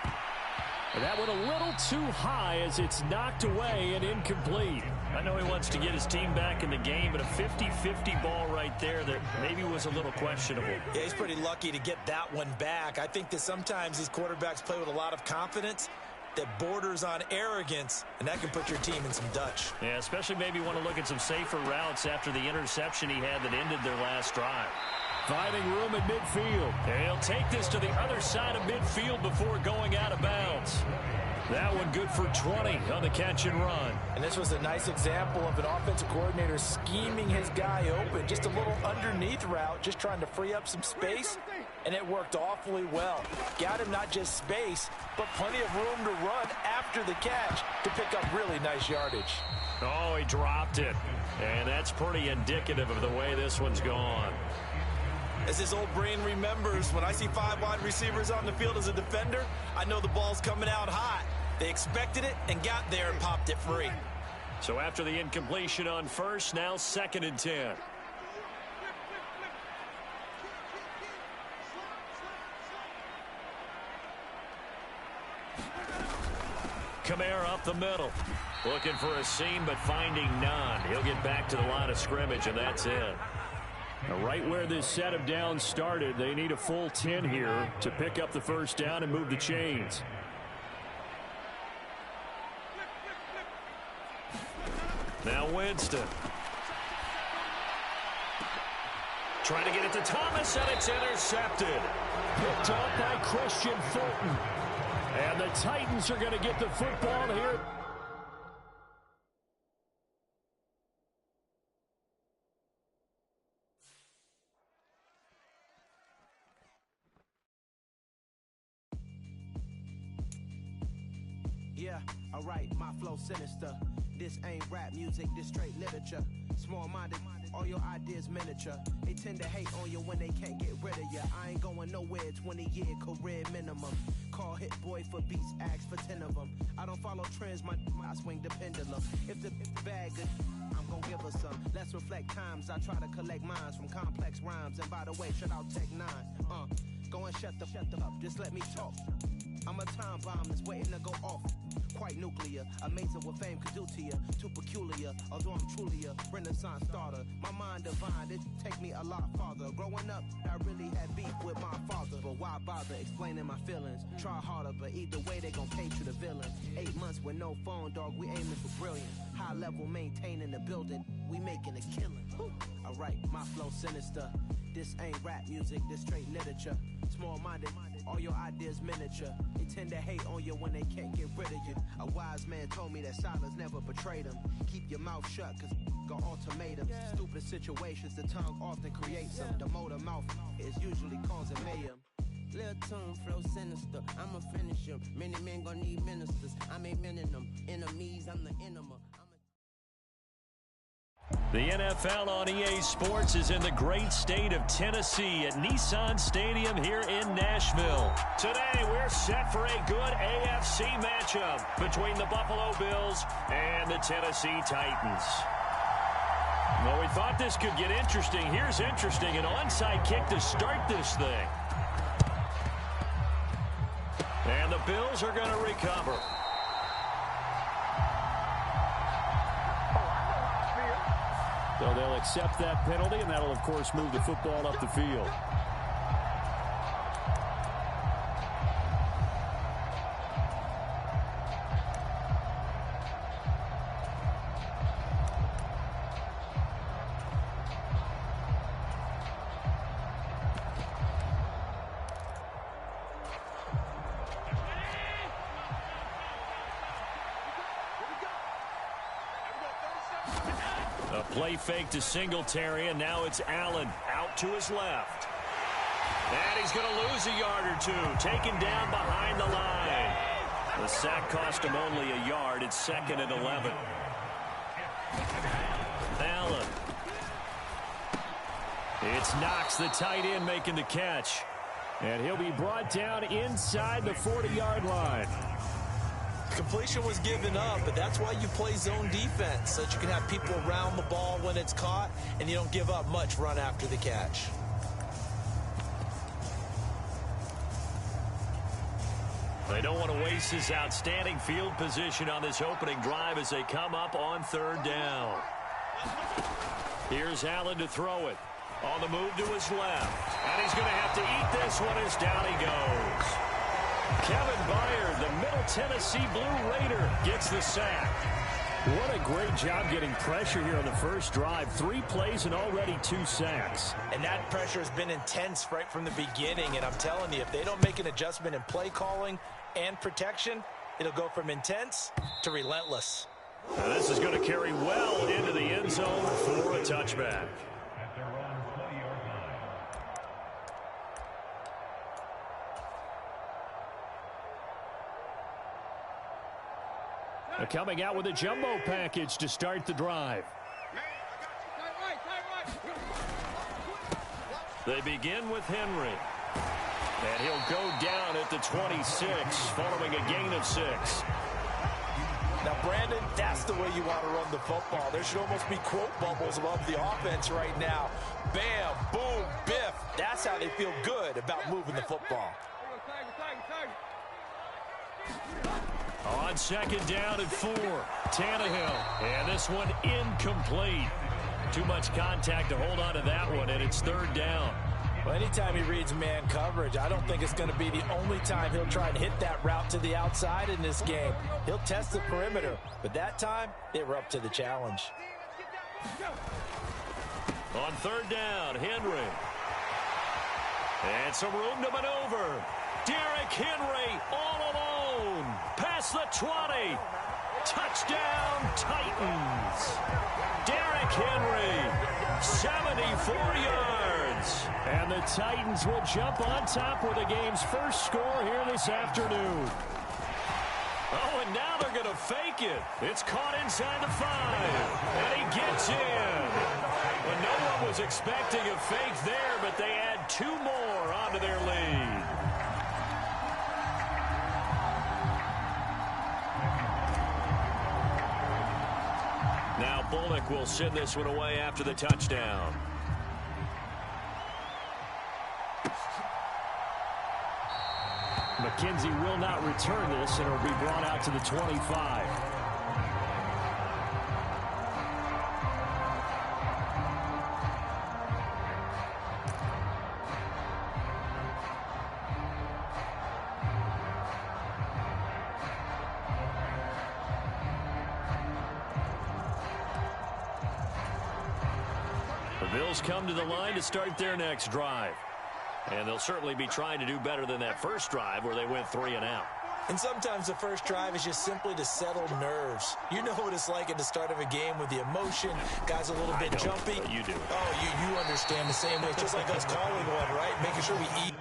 And that went a little too high as it's knocked away and incomplete. I know he wants to get his team back in the game, but a 50-50 ball right there that maybe was a little questionable. Yeah, he's pretty lucky to get that one back. I think that sometimes these quarterbacks play with a lot of confidence that borders on arrogance, and that can put your team in some Dutch. Yeah, especially maybe want to look at some safer routes after the interception he had that ended their last drive. Finding room at midfield. And he'll take this to the other side of midfield before going out of bounds. That one good for 20 on the catch and run. And this was a nice example of an offensive coordinator scheming his guy open. Just a little underneath route, just trying to free up some space. And it worked awfully well. Got him not just space, but plenty of room to run after the catch to pick up really nice yardage. Oh, he dropped it. And that's pretty indicative of the way this one's gone. As his old brain remembers, when I see 5 wide receivers on the field as a defender, I know the ball's coming out hot. They expected it and got there and popped it free. So after the incompletion on first, now 2nd and 10. Kamara up the middle. Looking for a seam, but finding none. He'll get back to the line of scrimmage, and that's it. Now, right where this set of downs started, they need a full 10 here to pick up the first down and move the chains. Now Winston. Trying to get it to Thomas, and it's intercepted. Picked up by Christian Fulton. And the Titans are going to get the football here. Yeah, alright, my flow sinister. This ain't rap music, this straight literature. Small-minded, all your ideas miniature. They tend to hate on you when they can't get rid of you. I ain't going nowhere, 20-year career minimum. Call Hit Boy for beats, ask for 10 of them. I don't follow trends, I swing the pendulum. If the bag good, I'm gonna give her some. Let's reflect times, I try to collect minds from complex rhymes. And by the way, shout out Tech 9. Go and shut the up, just let me talk. I'm a time bomb that's waiting to go off. Quite nuclear, amazing what fame could do to you. Too peculiar, although I'm truly a renaissance starter. My mind divine, it take me a lot farther. Growing up, I really had beef with my father. But why bother explaining my feelings? Try harder, but either way they gon' paint you the villain. 8 months with no phone, dog, we aiming for brilliant. High level maintaining the building, we making a killing. Alright, my flow sinister. This ain't rap music, this straight literature. Small-minded, all your ideas miniature. They tend to hate on you when they can't get rid of you. A wise man told me that silence never betrayed him. Keep your mouth shut, cause got ultimatums. Stupid situations, the tongue often creates them. The motor mouth is usually causing mayhem. Lil' tune, flow sinister, I'ma finish him. Many men gon' need ministers, I'm a men in them. Enemies, I'm the enema. The NFL on EA Sports is in the great state of Tennessee at Nissan Stadium here in Nashville. Today, we're set for a good AFC matchup between the Buffalo Bills and the Tennessee Titans. Well, we thought this could get interesting. Here's interesting, an onside kick to start this thing. And the Bills are going to recover. So they'll accept that penalty, and that'll, of course, move the football up the field. Play fake to Singletary, and now it's Allen out to his left. And he's going to lose a yard or two, taken down behind the line. The sack cost him only a yard. It's 2nd and 11. Allen. It's Knox, the tight end, making the catch. And he'll be brought down inside the 40-yard line. Completion was given up, but that's why you play zone defense, so that you can have people around the ball when it's caught, and you don't give up much run after the catch. They don't want to waste this outstanding field position on this opening drive as they come up on 3rd down. Here's Allen to throw it. On the move to his left. And he's going to have to eat this one as down he goes. Kevin Byard, the Middle Tennessee Blue Raider, gets the sack. What a great job getting pressure here on the first drive. 3 plays and already 2 sacks. And that pressure has been intense right from the beginning. And I'm telling you, if they don't make an adjustment in play calling and protection, it'll go from intense to relentless. Now this is going to carry well into the end zone for a touchback. Coming out with a jumbo package to start the drive. They begin with Henry. And he'll go down at the 26, following a gain of 6. Now, Brandon, that's the way you want to run the football. There should almost be quote bubbles above the offense right now. Bam, boom, biff. That's how they feel good about moving the football. On 2nd down and 4, Tannehill. And this one incomplete. Too much contact to hold on to that one, and it's 3rd down. Well, anytime he reads man coverage, I don't think it's going to be the only time he'll try and hit that route to the outside in this game. He'll test the perimeter, but that time, they were up to the challenge. On 3rd down, Henry. And some room to maneuver. Derrick Henry all alone. Past the 20. Touchdown, Titans. Derrick Henry, 74 yards. And the Titans will jump on top with the game's first score here this afternoon. Oh, and now they're going to fake it. It's caught inside the 5. And he gets in. But no one was expecting a fake there, but they add 2 more onto their lead. Now Bullock will send this one away after the touchdown. McKenzie will not return this, and it'll be brought out to the 25. The Bills come to the line to start their next drive. And they'll certainly be trying to do better than that first drive where they went 3 and out. And sometimes the first drive is just simply to settle nerves. You know what it's like at the start of a game with the emotion. Guys a little bit jumpy. You do. Oh, you understand the same way. It's just like us calling one, right? Making sure we eat.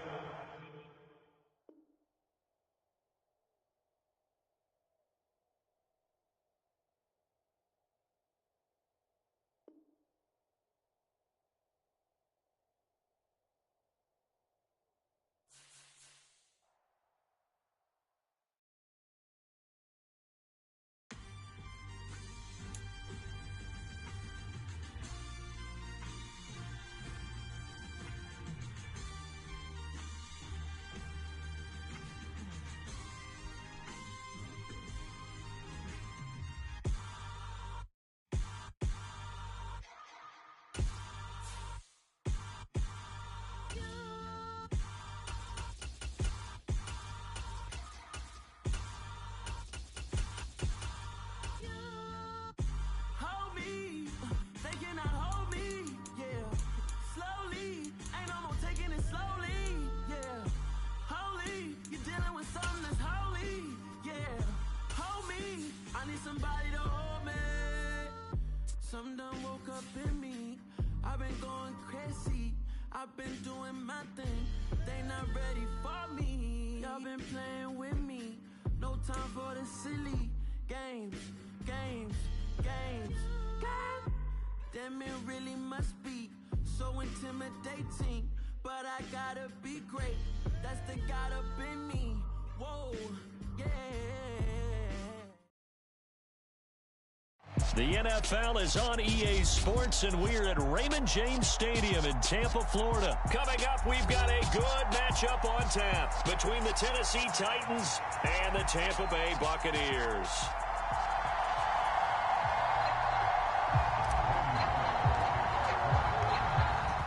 Something done woke up in me. I've been going crazy. I've been doing my thing. They not ready for me. Y'all been playing with me. No time for the silly games. Damn, it really must be so intimidating. But I gotta be great. That's the God up in me. Whoa, yeah. The NFL is on EA Sports, and we're at Raymond James Stadium in Tampa, Florida. Coming up, we've got a good matchup on tap between the Tennessee Titans and the Tampa Bay Buccaneers.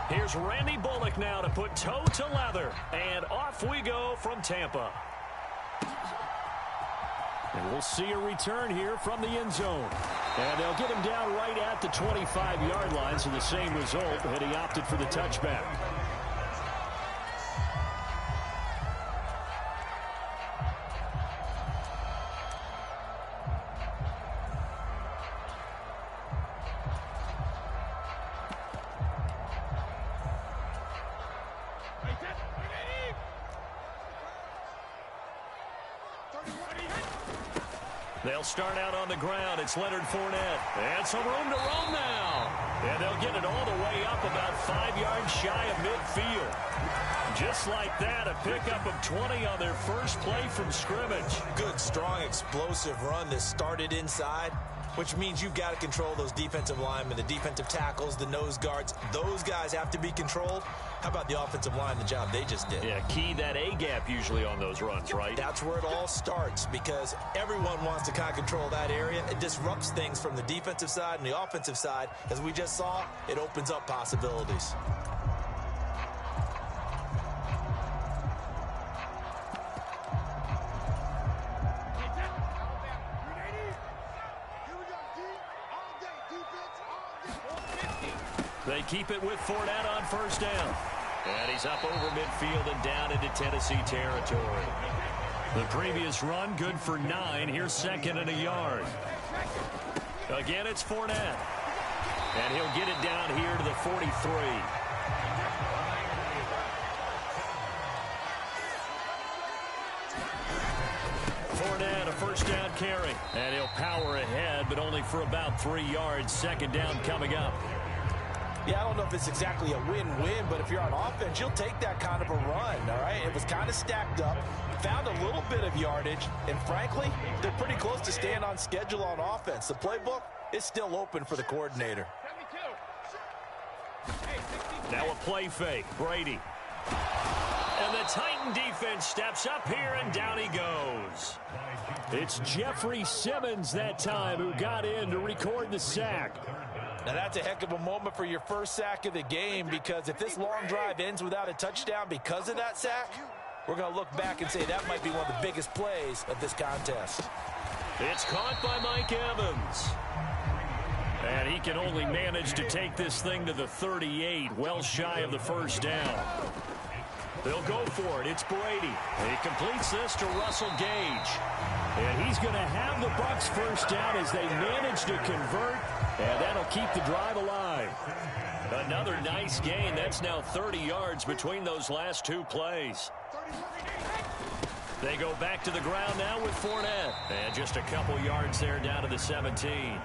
Here's Randy Bullock now to put toe to leather, and off we go from Tampa. And we'll see a return here from the end zone. And they'll get him down right at the 25-yard line, so the same result, but he opted for the touchback. They'll start out on the ground. It's Leonard Fournette. And some room to roam now. And they'll get it all the way up about 5 yards shy of midfield. Just like that, a pickup of 20 on their first play from scrimmage. Good, strong, explosive run that started inside, which means you've got to control those defensive linemen, the defensive tackles, the nose guards. Those guys have to be controlled. How about the offensive line, the job they just did? Yeah, key that A-gap usually on those runs, right? That's where it all starts, because everyone wants to kind of control that area. It disrupts things from the defensive side and the offensive side. As we just saw, it opens up possibilities. They keep it with Fournette on first down. And he's up over midfield and down into Tennessee territory. The previous run, good for 9. Here's second and a yard. Again, it's Fournette. And he'll get it down here to the 43. Fournette, a first down carry. And he'll power ahead, but only for about 3 yards. Second down coming up. Yeah, I don't know if it's exactly a win-win, but if you're on offense, you'll take that kind of a run, all right? It was kind of stacked up, found a little bit of yardage, and frankly, they're pretty close to staying on schedule on offense. The playbook is still open for the coordinator. Now a play fake. Brady. And the Titan defense steps up here, and down he goes. It's Jeffrey Simmons that time who got in to record the sack. Now, that's a heck of a moment for your first sack of the game, because if this long drive ends without a touchdown because of that sack, we're going to look back and say that might be one of the biggest plays of this contest. It's caught by Mike Evans. And he can only manage to take this thing to the 38, well shy of the first down. They'll go for it. It's Brady. He completes this to Russell Gage. And he's going to have the Bucs first down as they manage to convert, and that'll keep the drive alive. Another nice gain. That's now 30 yards between those last two plays. They go back to the ground now with Fournette. And just a couple yards there down to the 17.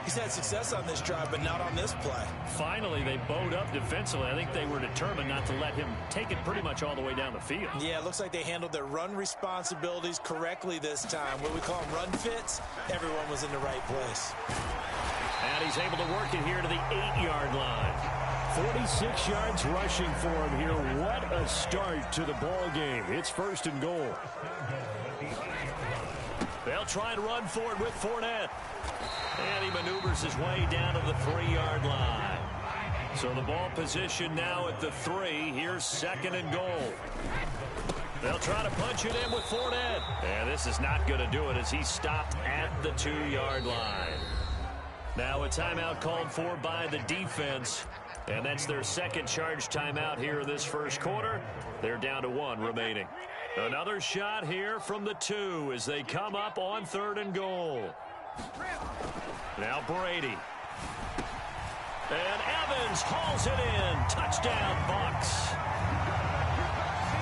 He's had success on this drive, but not on this play. Finally, they bowed up defensively. I think they were determined not to let him take it pretty much all the way down the field. Yeah, it looks like they handled their run responsibilities correctly this time. What we call them run fits, everyone was in the right place. And he's able to work it here to the 8-yard line. 46 yards rushing for him here. What a start to the ball game. It's 1st and goal. They'll try and run for it with Fournette. And he maneuvers his way down to the 3-yard line. So the ball position now at the 3. Here's 2nd and goal. They'll try to punch it in with Fournette. And this is not going to do it as he's stopped at the 2-yard line. Now a timeout called for by the defense. And that's their second charge timeout here in this first quarter. They're down to 1 remaining. Another shot here from the 2 as they come up on 3rd and goal. Now Brady. And Evans hauls it in. Touchdown, Bucs.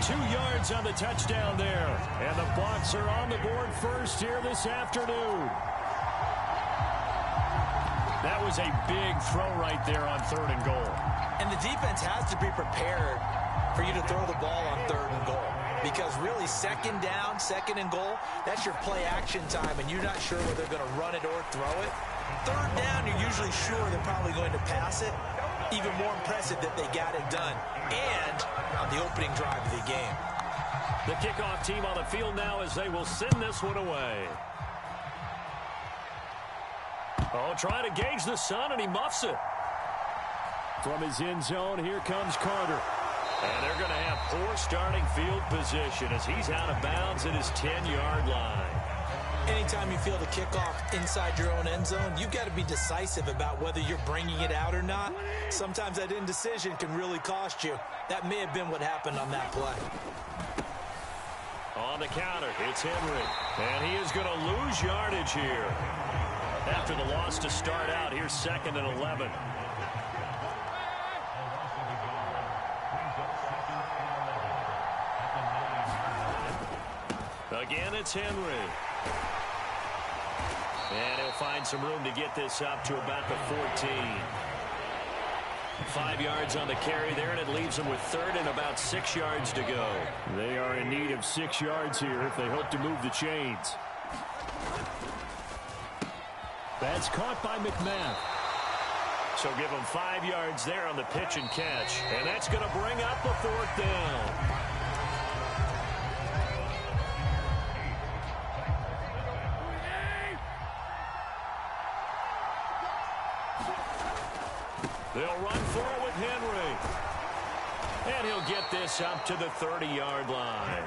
2 yards on the touchdown there. And the Bucs are on the board first here this afternoon. That was a big throw right there on 3rd and goal. And the defense has to be prepared for you to throw the ball on 3rd and goal. Because really, 2nd down, 2nd and goal, that's your play action time, and you're not sure whether they're going to run it or throw it. 3rd down, you're usually sure they're probably going to pass it. Even more impressive that they got it done. And on the opening drive of the game. The kickoff team on the field now as they will send this one away. Oh, trying to gauge the sun, and he muffs it. From his end zone, here comes Carter. And they're going to have poor starting field position as he's out of bounds at his 10-yard line. Anytime you feel the kickoff inside your own end zone, you've got to be decisive about whether you're bringing it out or not. Sometimes that indecision can really cost you. That may have been what happened on that play. On the counter, it's Henry. And he is going to lose yardage here. After the loss to start out, here's 2nd and 11. Again, it's Henry. And he'll find some room to get this up to about the 14. 5 yards on the carry there, and it leaves them with 3rd and about 6 yards to go. They are in need of 6 yards here if they hope to move the chains. That's caught by McMath. So give them 5 yards there on the pitch and catch. And that's going to bring up a 4th down. They'll run for it with Henry. And he'll get this up to the 30-yard line.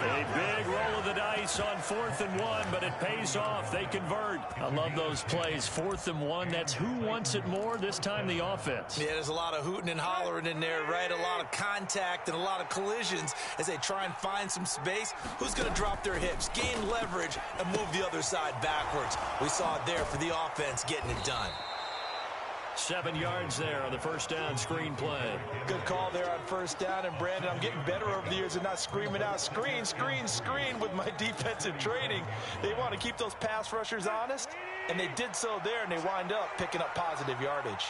A big roll of the dice on 4th and 1, but it pays off. They convert. I love those plays. 4th and 1, that's who wants it more, this time the offense. Yeah, there's a lot of hooting and hollering in there, right? A lot of contact and a lot of collisions as they try and find some space. Who's going to drop their hips, gain leverage, and move the other side backwards? We saw it there for the offense getting it done. 7 yards there on the first down screen play. Good call there on first down. And, Brandon, I'm getting better over the years and not screaming out, screen, screen, screen with my defensive training. They want to keep those pass rushers honest, and they did so there, and they wind up picking up positive yardage.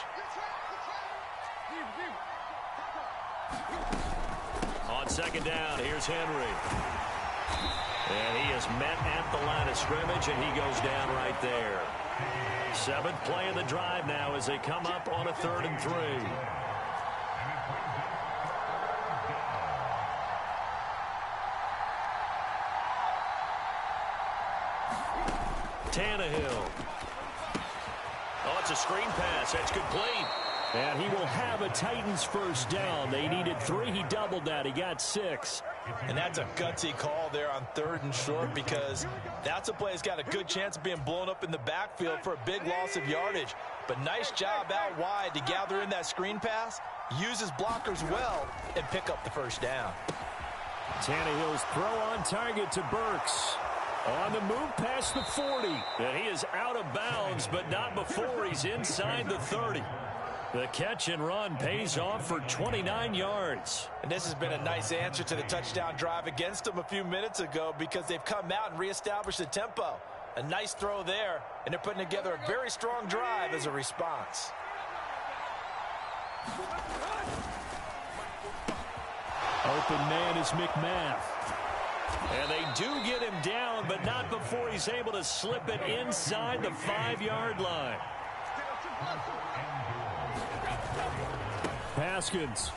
On 2nd down, here's Henry. And he is met at the line of scrimmage, and he goes down right there. 7th play of the drive now as they come up on a 3rd and 3. Tannehill. Oh, it's a screen pass. That's complete. And he will have a Titans first down. They needed 3. He doubled that. He got 6. And that's a gutsy call there on 3rd and short, because that's a play that's got a good chance of being blown up in the backfield for a big loss of yardage. But nice job out wide to gather in that screen pass, use his blockers well, and pick up the first down. Tannehill's throw on target to Burks. On the move past the 40. And he is out of bounds, but not before he's inside the 30. The catch and run pays off for 29 yards. And this has been a nice answer to the touchdown drive against them a few minutes ago, because they've come out and reestablished the tempo. A nice throw there, and they're putting together a very strong drive as a response. Open man is McMath. And they do get him down, but not before he's able to slip it inside the 5-yard line. Haskins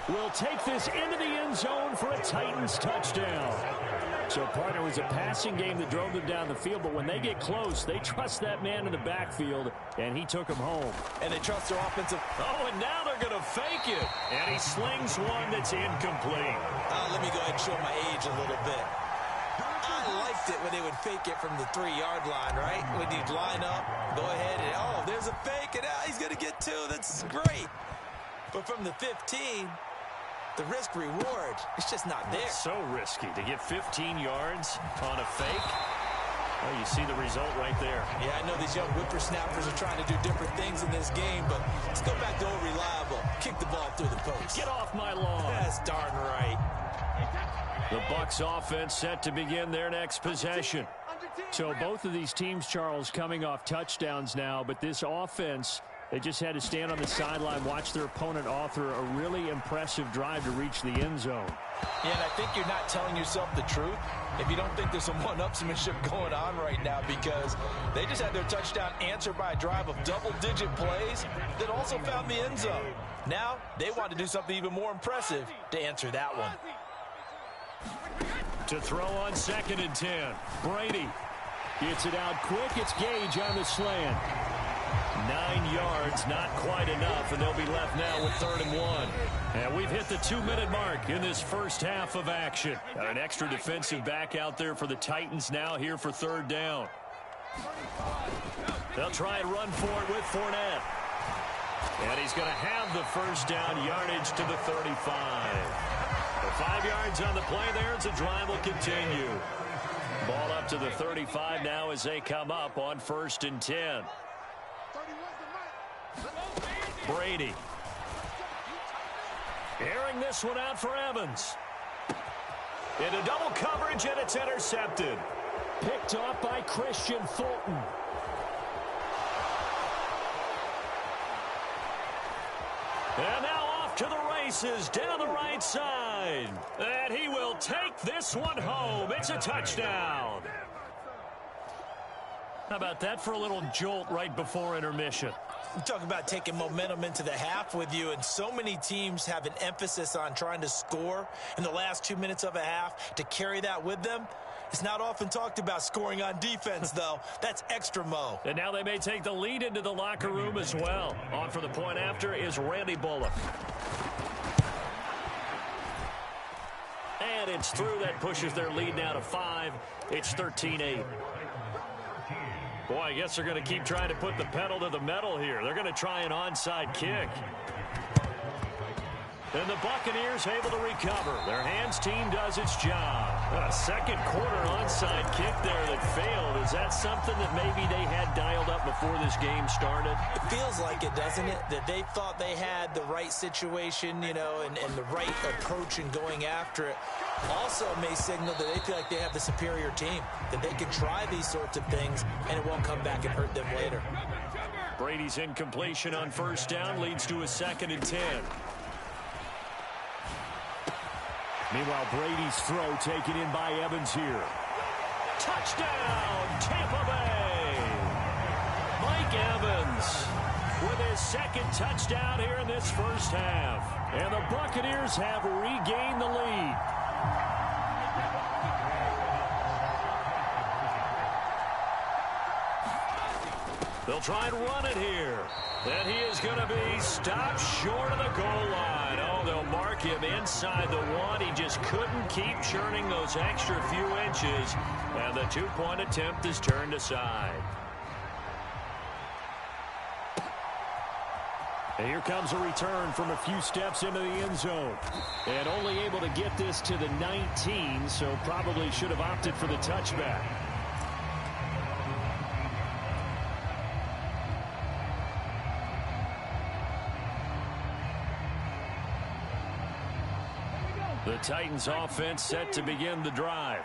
will take this into the end zone for a Titans touchdown. So, partner, it was a passing game that drove them down the field, but when they get close, they trust that man in the backfield, and he took him home. And they trust their offensive. Oh, and now they're going to fake it. And he slings one that's incomplete. Let me go ahead and show my age a little bit. I liked it when they would fake it from the 3-yard line, right? When you'd line up, go ahead, and, oh, there's a fake, and he's going to get 2. That's great. But from the 15, the risk-reward, it's just not there. It's so risky to get 15 yards on a fake. Well, you see the result right there. Yeah, I know these young whippersnappers are trying to do different things in this game, but let's go back to old reliable. Kick the ball through the post. Get off my lawn. That's darn right. The Bucs offense set to begin their next possession. So both of these teams, Charles, coming off touchdowns now, but this offense, they just had to stand on the sideline, watch their opponent author a really impressive drive to reach the end zone. Yeah, and I think you're not telling yourself the truth if you don't think there's some one-upsmanship going on right now, because they just had their touchdown answered by a drive of double-digit plays that also found the end zone. Now they want to do something even more impressive to answer that one. To throw on 2nd and 10. Brady gets it out quick. It's Gage on the slant. 9 yards, not quite enough, and they'll be left now with 3rd and 1. And we've hit the 2-minute mark in this first half of action. Got an extra defensive back out there for the Titans now here for 3rd down. They'll try and run for it with Fournette. And he's going to have the first down, yardage to the 35. 5 yards on the play there as the drive will continue. Ball up to the 35 now as they come up on 1st and 10. Brady. Airing this one out for Evans. Into double coverage, and it's intercepted. Picked off by Christian Fulton. And now off to the races down the right side. And he will take this one home. It's a touchdown. How about that for a little jolt right before intermission? You talk about taking momentum into the half with you, and so many teams have an emphasis on trying to score in the last 2 minutes of a half to carry that with them. It's not often talked about scoring on defense, though. That's extra mo. And now they may take the lead into the locker room as well. On for the point after is Randy Bullock. And it's through. That pushes their lead now to 5. It's 13-8. Boy, I guess they're going to keep trying to put the pedal to the metal here. They're going to try an onside kick. And the Buccaneers able to recover. Their hands team does its job. A second quarter onside kick there that failed. Is that something that maybe they had dialed up before this game started? It feels like it, doesn't it? That they thought they had the right situation, you know, and the right approach in going after it. Also may signal that they feel like they have the superior team, that they can try these sorts of things and it won't come back and hurt them later. Brady's incompletion on 1st down leads to a 2nd and 10. Meanwhile, Brady's throw taken in by Evans here. Touchdown, Tampa Bay! Mike Evans with his 2nd touchdown here in this first half. And the Buccaneers have regained the lead. They'll try and run it here. And he is going to be stopped short of the goal line. Oh, they'll mark him inside the one. He just couldn't keep churning those extra few inches. And the two-point attempt is turned aside. And here comes a return from a few steps into the end zone. And only able to get this to the 19, so probably should have opted for the touchback. The Titans offense set to begin the drive.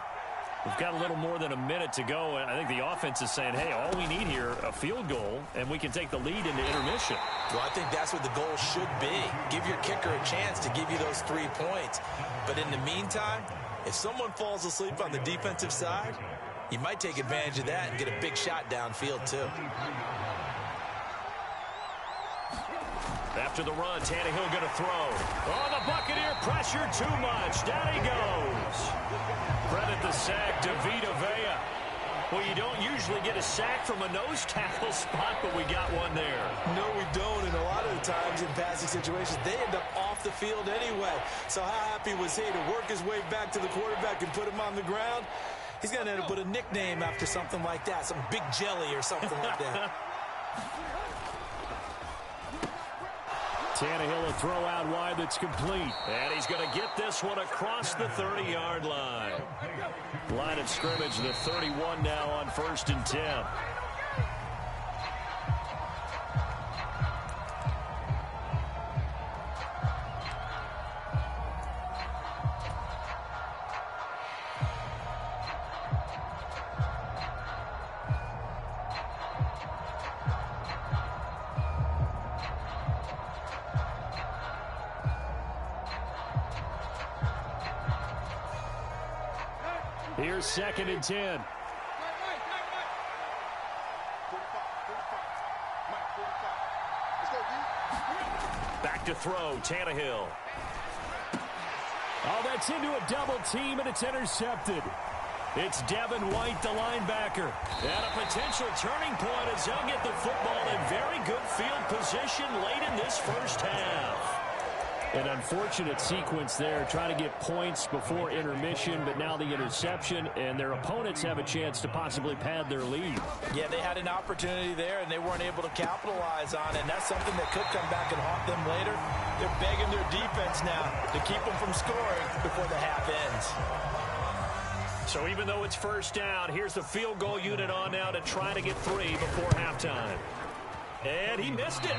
We've got a little more than a minute to go, and I think the offense is saying, hey, all we need here, a field goal, and we can take the lead into intermission. Well, I think that's what the goal should be. Give your kicker a chance to give you those 3 points. But in the meantime, if someone falls asleep on the defensive side, you might take advantage of that and get a big shot downfield, too. After the run, Tannehill going to throw. Oh, the Buccaneer pressure too much. Down he goes. Credit the sack to Vita Vea. Well, you don't usually get a sack from a nose tackle spot, but we got one there. No, we don't, and a lot of the times in passing situations, they end up off the field anyway. So how happy was he to work his way back to the quarterback and put him on the ground? He's going to end up with a nickname after something like that, some Big Jelly or something like that. Tannehill a throw out wide that's complete. And he's going to get this one across the 30-yard line. Line of scrimmage, the 31 now on 1st and 10. Here's 2nd and 10. Back to throw, Tannehill. Oh, that's into a double team, and it's intercepted. It's Devin White, the linebacker. And a potential turning point as they'll get the football in very good field position late in this first half. An unfortunate sequence there, trying to get points before intermission, but now the interception, and their opponents have a chance to possibly pad their lead. Yeah, they had an opportunity there, and they weren't able to capitalize on it, and that's something that could come back and haunt them later. They're begging their defense now to keep them from scoring before the half ends. So even though it's first down, here's the field goal unit on now to try to get 3 before halftime. And he missed it.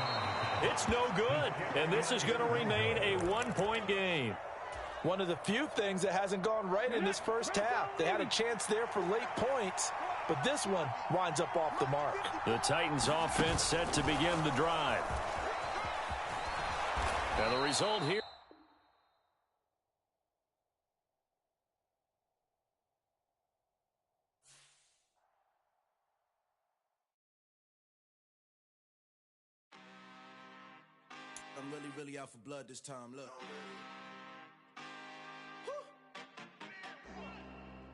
It's no good. And this is going to remain a 1-point game. One of the few things that hasn't gone right in this first half. They had a chance there for late points, but this one winds up off the mark. The Titans offense set to begin the drive. And the result here. I'm really out for blood this time, look.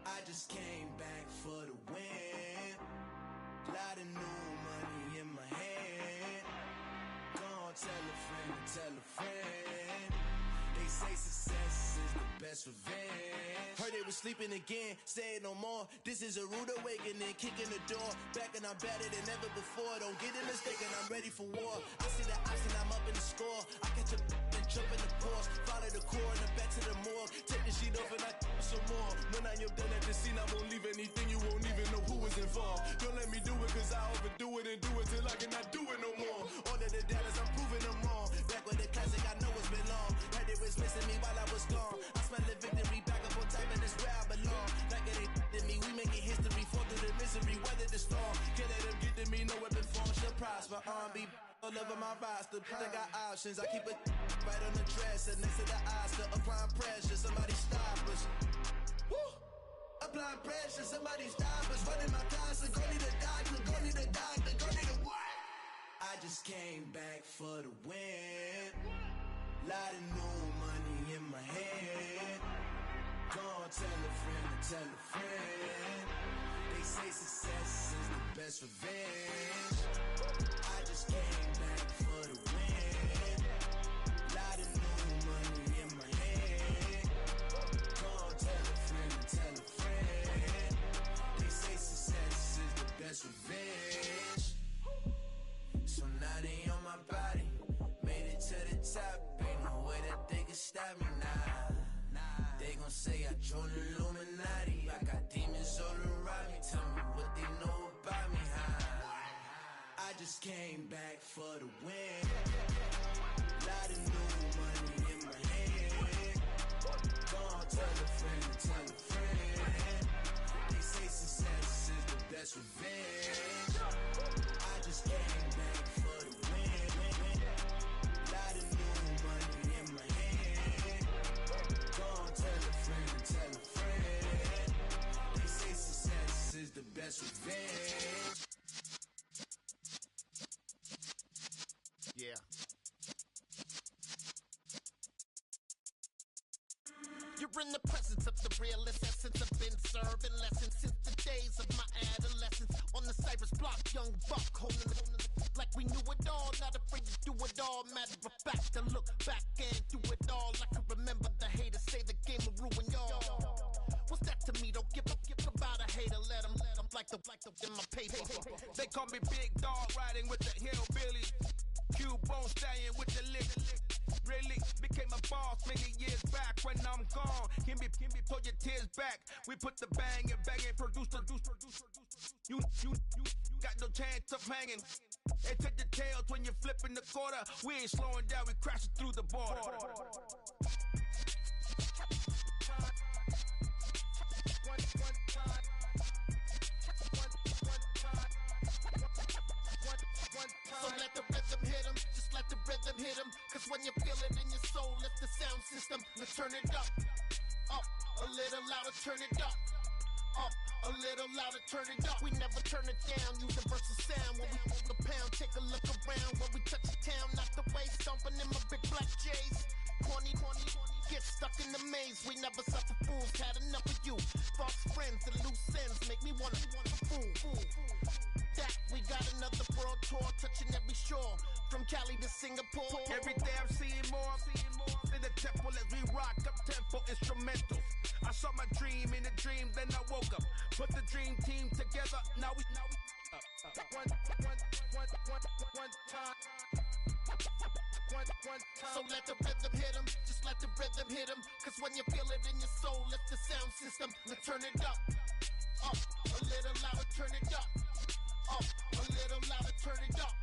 I just came back for the win. Lot of new money in my hand. Gonna tell a friend. They say success is the best revenge. Heard they was sleeping again, say it no more. This is a rude awakening, kicking the door. Back and I'm better than ever before. Don't get it mistaken, I'm ready for war. I see the option, I'm up in the score. I catch a and jump in the pause. Follow the core and back to the morgue. Take the sheet off and I some more. When I am done at the scene, I won't leave anything. You won't even know who was involved. Don't let me do it, cause I overdo it and do it till I cannot do it no more. All of the doubters, I'm proving them wrong. Back with the classic, I know it's been long. Heard they was missing me while I was gone. I smell the victory, back up on time, and it's where I belong. Like it ain't to me, we making history. Fall through the misery, weather the storm. Can't let them get to me, no weapon form shall prosper. R&B all over my roster. I got options, I keep it right on the dresser. Next to the Oscar, applying pressure. Somebody stop us. Woo! Applying pressure, somebody stop us. Running my closet, go need a doctor, go need a doctor, go need a what? I just came back for the win. Lot of new money in my hand. Gonna tell a friend. They say success is the best revenge. came back for the win. Lot of new money in my hand. Gonna tell a friend, tell a friend. They say success is the best revenge. I just came back for the win. Lot of new money in my hand. Gonna tell a friend, tell a friend. They say success is the best revenge. Yeah. You're in the presence of the realest essence. I've been serving lessons since the days of my adolescence. On the Cypress block, young buck holding it like we knew it all. Not afraid to do it all. Matter of fact, to look back and do it all. I can remember the haters say the game will ruin y'all. What's that to me? Don't give about a hater. Let them like the in my paper. They call me Big Dog, riding with the hillbilly. Cubone staying with the lick. Really became a boss many years back. When I'm gone, can be pull your tears back. We put the bang and produce. You got no chance of hanging. They take the tails when you're flipping the quarter. We ain't slowing down, we crashing through the border. So let the rhythm hit him, just let the rhythm hit him. Cause when you feel it in your soul, lift the sound system. Let's turn it up, a little louder, turn it up, a little louder, turn it up. We never turn it down, universal sound. When we hold the pound, take a look around. When we touch the town, not the way, stomping in my big black J's. Corny, get stuck in the maze. We never suffer fools, had enough of you. False friends and loose ends make me wanna fool. That we got another world tour, touching every shore, from Cali to Singapore. Every day I'm seeing more in the temple as we rock up tempo instrumentals. I saw my dream in a dream, then I woke up. Put the dream team together. Now we one time. So let the rhythm hit him, just let the rhythm hit him. Cause when you feel it in your soul, lift the sound system. Let's turn it up, a little louder, turn it up, a little louder, turn it up.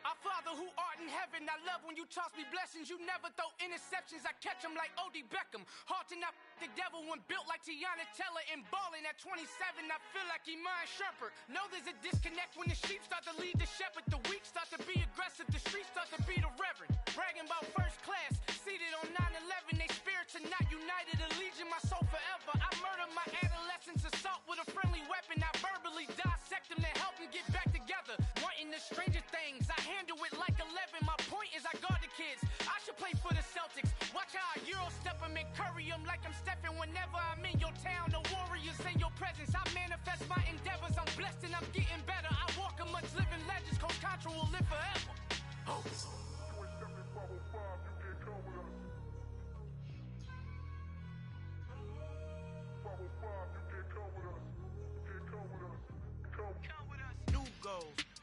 Our Father who art in heaven, I love when you toss me blessings. You never throw interceptions, I catch them like O.D. Beckham. Hard to not the devil when built like Tiana Teller and balling at 27. I feel like Iman Shumpert. Know there's a disconnect when the sheep start to lead the shepherd. The weak start to be aggressive, the streets start to be the reverend. Bragging about first class, seated on 9/11. They spirits are not united, a legion, my soul forever. I murder my adolescence, assault with a friendly weapon. I verbally dissect them to help them get back together. Wanting the stranger things, I handle it like 11. My point is I guard the kids. I should play for the Celtics. Watch how I Euro step them and curry them like I'm stepping. Whenever I'm in your town, the warriors in your presence. I manifest my endeavors. I'm blessed and I'm getting better. I walk amongst living legends. Coach Contra will live forever.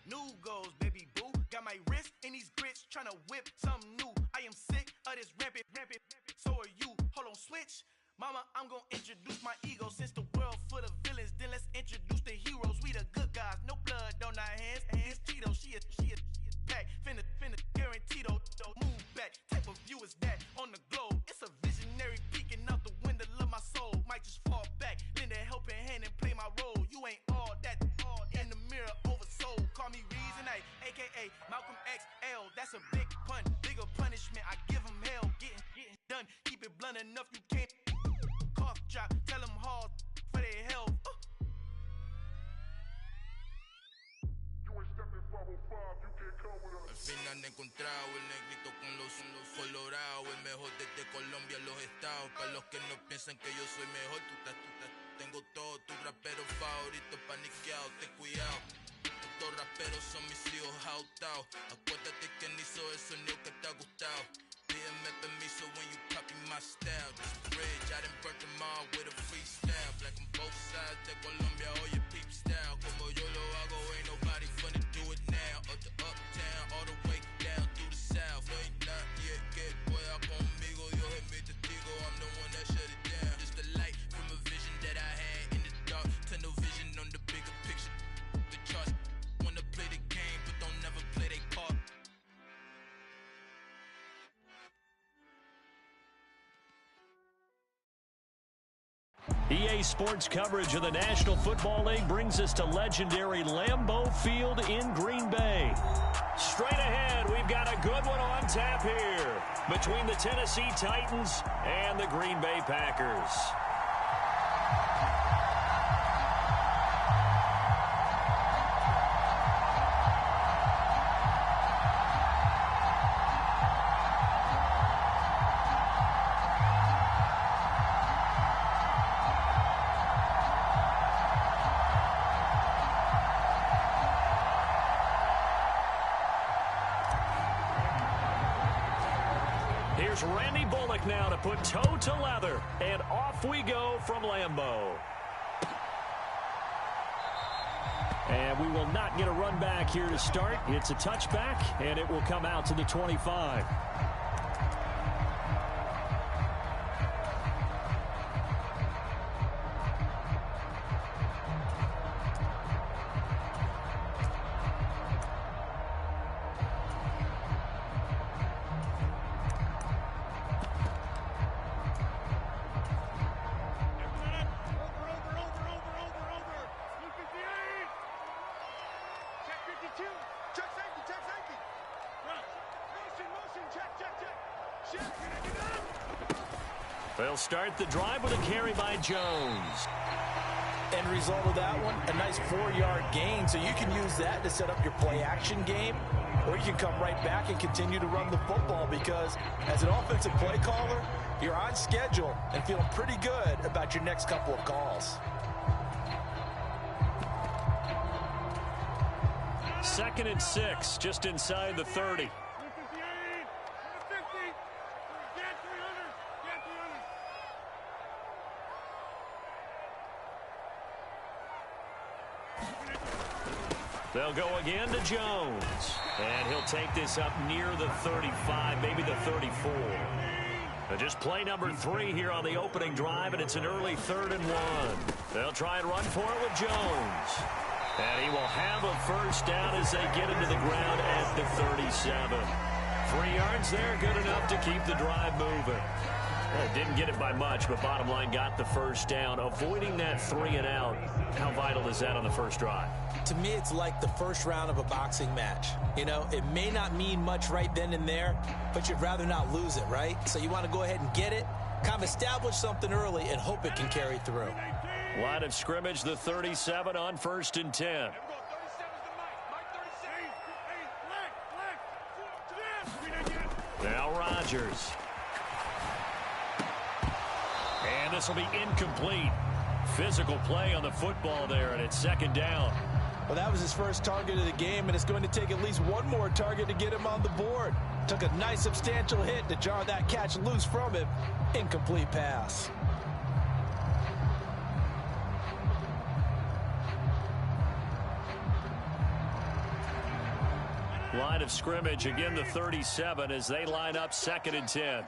New goals, baby boo. Got my wrist in these grits, tryna whip something new. I am sick of this rampant. So are you. Hold on, switch. Mama, I'm gonna introduce my ego. Since the world full of villains, then let's introduce the heroes. We the good guys, no blood on our hands. Hands Tito, she is back. Finna, guaranteed. Move back. Type of view is that on the globe? It's a visionary peeking out the window of my soul. Might just fall back, lend a helping hand and play my role. You ain't all that. In the mirror, oversold. Call me Reason A, aka Malcolm XL. That's a big pun, bigger punishment. I give him hell, getting done. Keep it blunt enough, you can't. Cough drop, tell them hard for their health. Al fin han encontrado el negrito con los colorados, el mejor desde Colombia, los estados. Para los que no piensan que yo soy mejor, tengo todo, tus raperos favoritos paniqueados, ten cuidado. Estos raperos son mis hijos jautados. Acuérdate que ni hizo el sonido que te ha gustado. BMF and me, so when you copy my style, this bridge, I done burnt them all with a freestyle. Black on both sides, de Colombia, all your peep style. Como yo lo hago, ain't nobody finna do it now. Up to uptown, all the way down through the south. No, ain't not yet, get pueda conmigo. Dios es mi testigo, I'm the one that shut it down. Just the light from a vision that I had in the dark. Tunnel vision on the bigger picture. The charts wanna play the game, but don't never play their part. EA Sports coverage of the National Football League brings us to legendary Lambeau Field in Green Bay. Straight ahead, we've got a good one on tap here between the Tennessee Titans and the Green Bay Packers. Here's Randy Bullock now to put toe to leather, and off we go from Lambeau. And we will not get a run back here to start. It's a touchback, and it will come out to the 25. They'll start the drive with a carry by Jones. End result of that one, a nice 4-yard gain. So you can use that to set up your play-action game, or you can come right back and continue to run the football because as an offensive play caller, you're on schedule and feeling pretty good about your next couple of calls. Second and 6, just inside the 30. They'll go again to Jones. And he'll take this up near the 35, maybe the 34. Just play number 3 here on the opening drive, and it's an early 3rd and 1. They'll try and run for it with Jones. And he will have a first down as they get into the ground at the 37. 3 yards there, good enough to keep the drive moving. Well, didn't get it by much, but bottom line got the first down. Avoiding that 3 and out, how vital is that on the first drive? To me, it's like the first round of a boxing match. You know, it may not mean much right then and there, but you'd rather not lose it, right? So you want to go ahead and get it, kind of establish something early, and hope it can carry through. Line of scrimmage, the 37 on 1st and 10. Now Rodgers. And this will be incomplete. Physical play on the football there, and it's 2nd down. Well, that was his first target of the game, and it's going to take at least one more target to get him on the board. Took a nice substantial hit to jar that catch loose from him. Incomplete pass. Line of scrimmage, again the 37 as they line up 2nd and 10.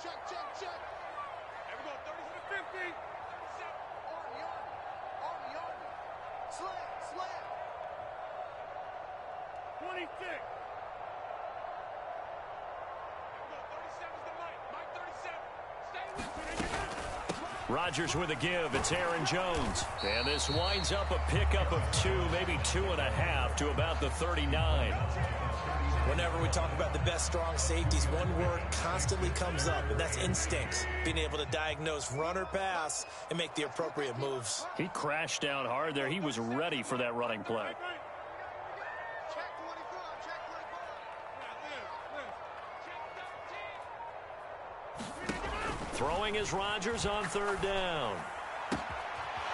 Rodgers with a give. It's Aaron Jones. And this winds up a pickup of 2, maybe 2.5 to about the 39. Whenever we talk about the best strong safeties, one word constantly comes up, and that's instincts. Being able to diagnose run or pass and make the appropriate moves. He crashed down hard there. He was ready for that running play. Throwing is Rodgers on 3rd down.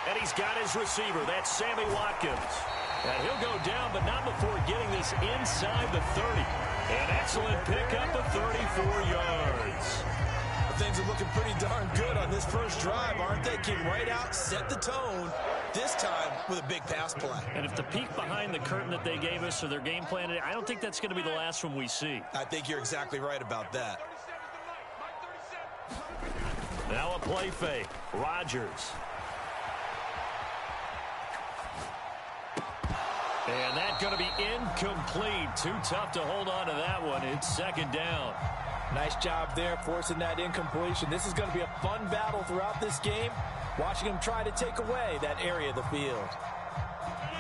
And he's got his receiver. That's Sammy Watkins. And he'll go down, but not before getting this inside the 30. An excellent pickup of 34 yards. Things are looking pretty darn good on this first drive, aren't they? Came right out, set the tone, this time with a big pass play. And if the peek behind the curtain that they gave us or their game plan, I don't think that's going to be the last one we see. I think you're exactly right about that. Now a play fake. Rodgers. And that's going to be incomplete. Too tough to hold on to that one. It's second down. Nice job there forcing that incompletion. This is going to be a fun battle throughout this game. Watching him try to take away that area of the field.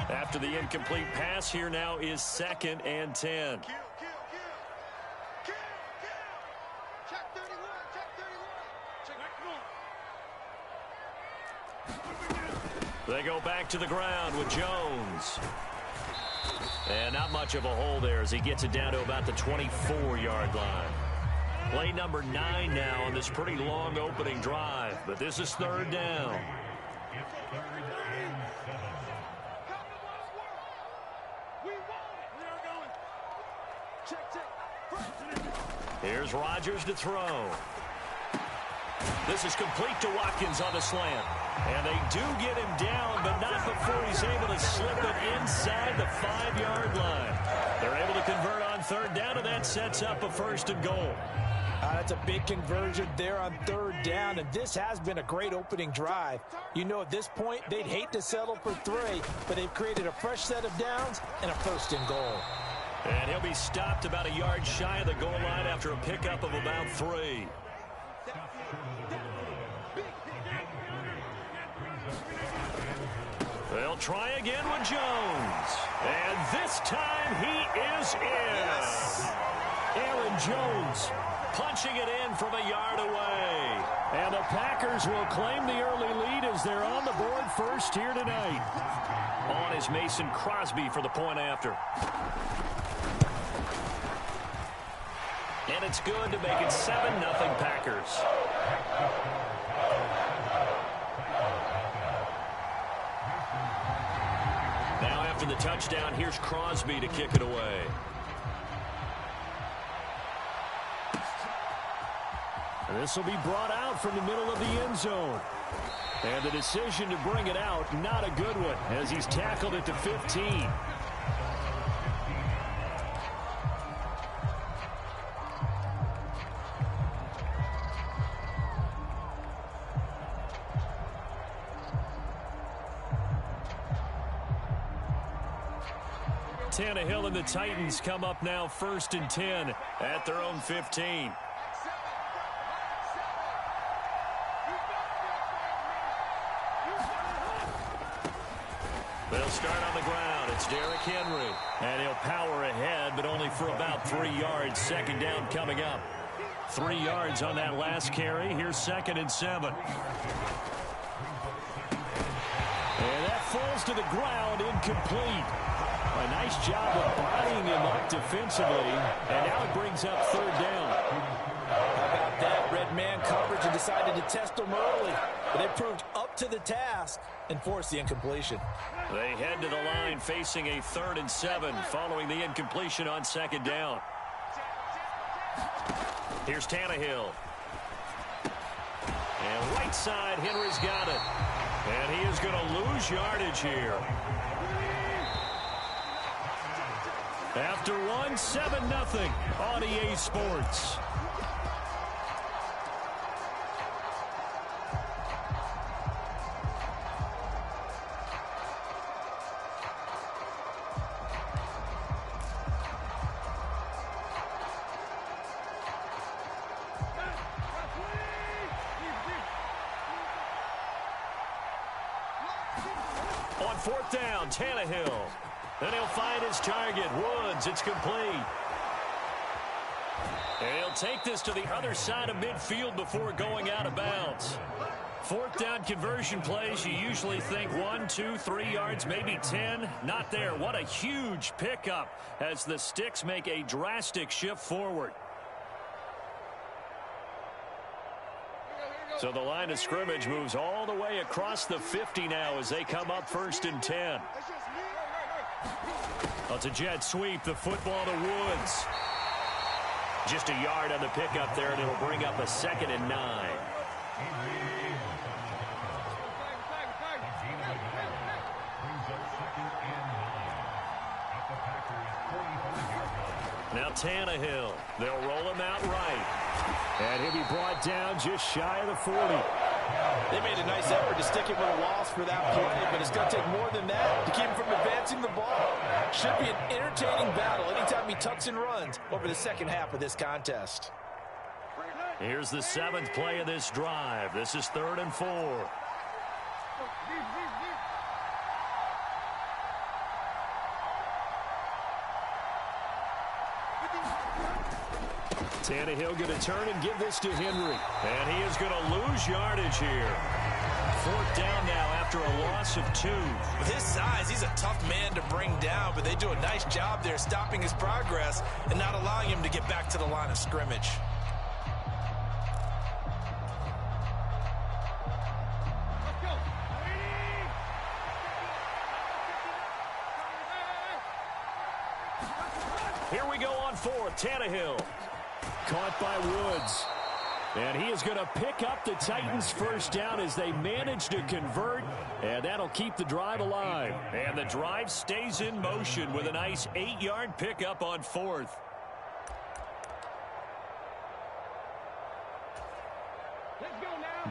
After the incomplete pass, here now is 2nd and 10. They go back to the ground with Jones. And not much of a hole there as he gets it down to about the 24-yard line. Play number 9 now on this pretty long opening drive, but this is 3rd down. Here's Rodgers to throw. This is complete to Watkins on the slant. And they do get him down, but not before he's able to slip it inside the 5-yard line. They're able to convert on 3rd down, and that sets up a 1st and goal. That's a big conversion there on 3rd down, and this has been a great opening drive. You know, at this point, they'd hate to settle for 3, but they've created a fresh set of downs and a 1st and goal. And he'll be stopped about a yard shy of the goal line after a pickup of about 3. They'll try again with Jones. And this time he is in. Aaron Jones punching it in from a yard away. And the Packers will claim the early lead as they're on the board first here tonight. On is Mason Crosby for the point after. And it's good to make it 7-0 Packers. Now after the touchdown, here's Crosby to kick it away. And this will be brought out from the middle of the end zone. And the decision to bring it out, not a good one, as he's tackled it to 15. Tannehill and the Titans come up now 1st and 10 at their own 15. They'll start on the ground. It's Derrick Henry. And he'll power ahead, but only for about 3 yards. 2nd down coming up. 3 yards on that last carry. Here's 2nd and 7. And that falls to the ground, incomplete. A nice job of bodying him up defensively. And now it brings up 3rd down. How about that? Red man coverage and decided to test him early. But they proved up to the task and forced the incompletion. They head to the line facing a 3rd and 7 following the incompletion on 2nd down. Here's Tannehill. And right side, Henry's got it. And he is going to lose yardage here. After one, 7-0 on EA Sports. On 4th down, Tannehill. Then he'll find his target, Woods. It's complete. And he'll take this to the other side of midfield before going out of bounds. 4th down conversion plays, you usually think 1, 2, 3 yards, maybe 10. Not there. What a huge pickup as the Sticks make a drastic shift forward. So the line of scrimmage moves all the way across the 50 now as they come up 1st and 10. Well, it's a jet sweep. The football to Woods. Just a yard on the pickup there, and it'll bring up a 2nd and 9. Now Tannehill. They'll roll him out right. And he'll be brought down just shy of the 40. They made a nice effort to stick him with a loss for that play, but it's going to take more than that to keep him from advancing the ball. Should be an entertaining battle anytime he tucks and runs over the second half of this contest. Here's the 7th play of this drive. This is 3rd and 4. Tannehill going to turn and give this to Henry. And he is going to lose yardage here. 4th down now after a loss of 2. With his size, he's a tough man to bring down, but they do a nice job there stopping his progress and not allowing him to get back to the line of scrimmage. Here we go on 4th. Tannehill. Caught by Woods. And he is going to pick up the Titans' first down as they manage to convert. And that'll keep the drive alive. And the drive stays in motion with a nice 8-yard pickup on 4th.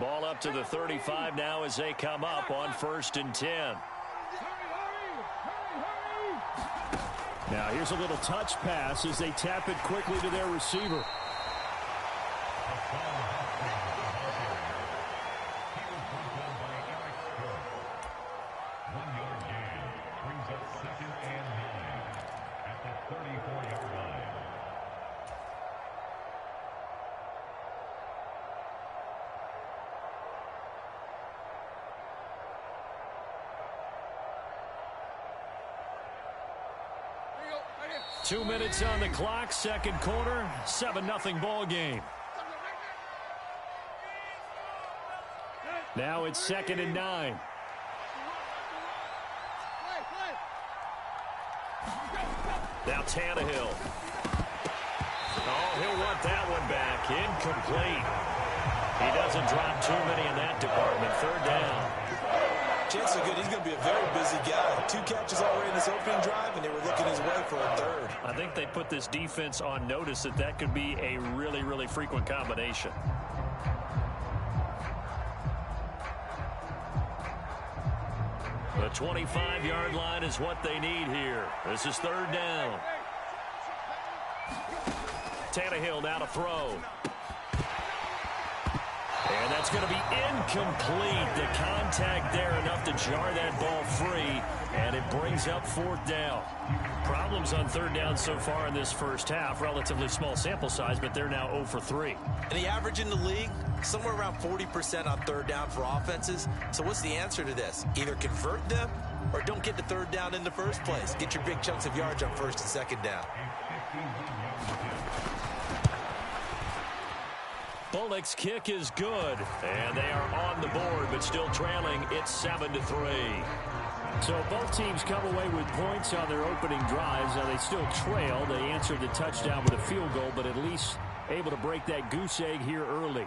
Ball up to the 35 now as they come up on 1st and 10. Now here's a little touch pass as they tap it quickly to their receiver. Two minutes on the clock, second quarter, 7-0 ball game. Now it's 2nd and 9. Now Tannehill. Oh, he'll want that one back. Incomplete. He doesn't drop too many in that department. 3rd down. Chances are good he's going to be a very busy guy. 2 catches already in this opening drive, and they were looking his way for a 3rd. I think they put this defense on notice that could be a really, really frequent combination. The 25-yard line is what they need here. This is 3rd down. Tannehill now to throw. And that's going to be incomplete. The contact there enough to jar that ball free, and it brings up 4th down. Problems on 3rd down so far in this first half. Relatively small sample size, but they're now 0 for 3. And the average in the league, somewhere around 40% on 3rd down for offenses. So what's the answer to this? Either convert them or don't get the 3rd down in the first place. Get your big chunks of yards on 1st and 2nd down. Bullock's kick is good, and they are on the board, but still trailing. It's 7-3. So both teams come away with points on their opening drives. Now they still trail. They answered the touchdown with a field goal, but at least able to break that goose egg here early.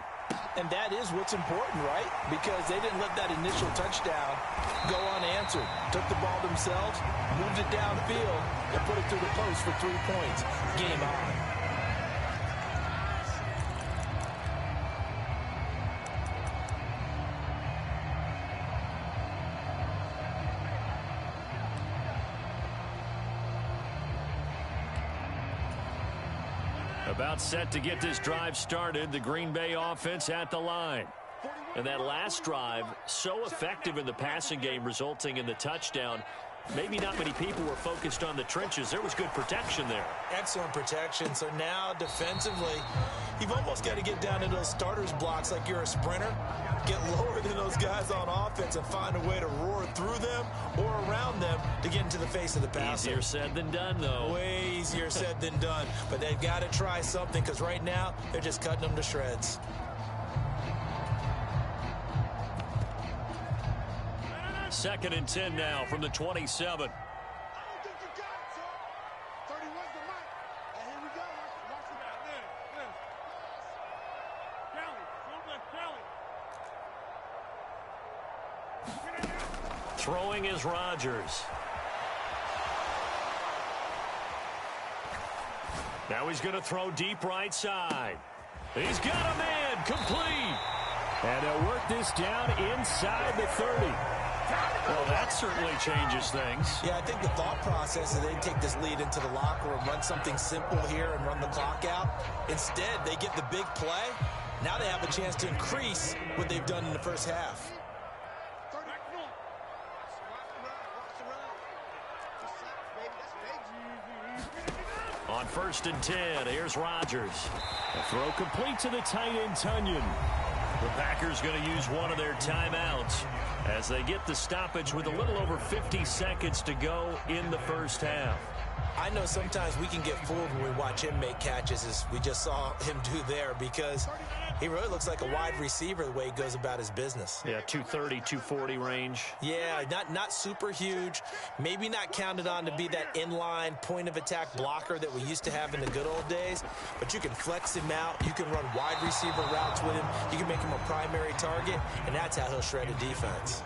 And that is what's important, right? Because they didn't let that initial touchdown go unanswered. Took the ball themselves, moved it downfield, and put it through the post for 3 points. Game on. About set to get this drive started. The Green Bay offense at the line. And that last drive, so effective in the passing game, resulting in the touchdown. Maybe not many people were focused on the trenches. There was good protection there. Excellent protection. So now defensively, you've almost got to get down to those starters blocks like you're a sprinter. Get lower than those guys on offense and find a way to roar through them or around them to get into the face of the passer. Easier said than done, though. Way easier said than done. But they've got to try something because right now they're just cutting them to shreds. Second and 10 now from the 27. Throwing is Rodgers. Now he's going to throw deep right side. He's got a man, complete. And he'll work this down inside the 30. Well, that certainly changes things. Yeah, I think the thought process is they take this lead into the locker room, run something simple here and run the clock out. Instead, they get the big play. Now they have a chance to increase what they've done in the first half. On 1st and 10, here's Rodgers. A throw complete to the tight end, Tunyon. The Packers going to use one of their timeouts as they get the stoppage with a little over 50 seconds to go in the first half. I know sometimes we can get fooled when we watch him make catches, as we just saw him do there, because he really looks like a wide receiver the way he goes about his business. Yeah, 230, 240 range. Yeah, not super huge. Maybe not counted on to be that inline point-of-attack blocker that we used to have in the good old days, but you can flex him out. You can run wide receiver routes with him. You can make him a primary target, and that's how he'll shred a defense.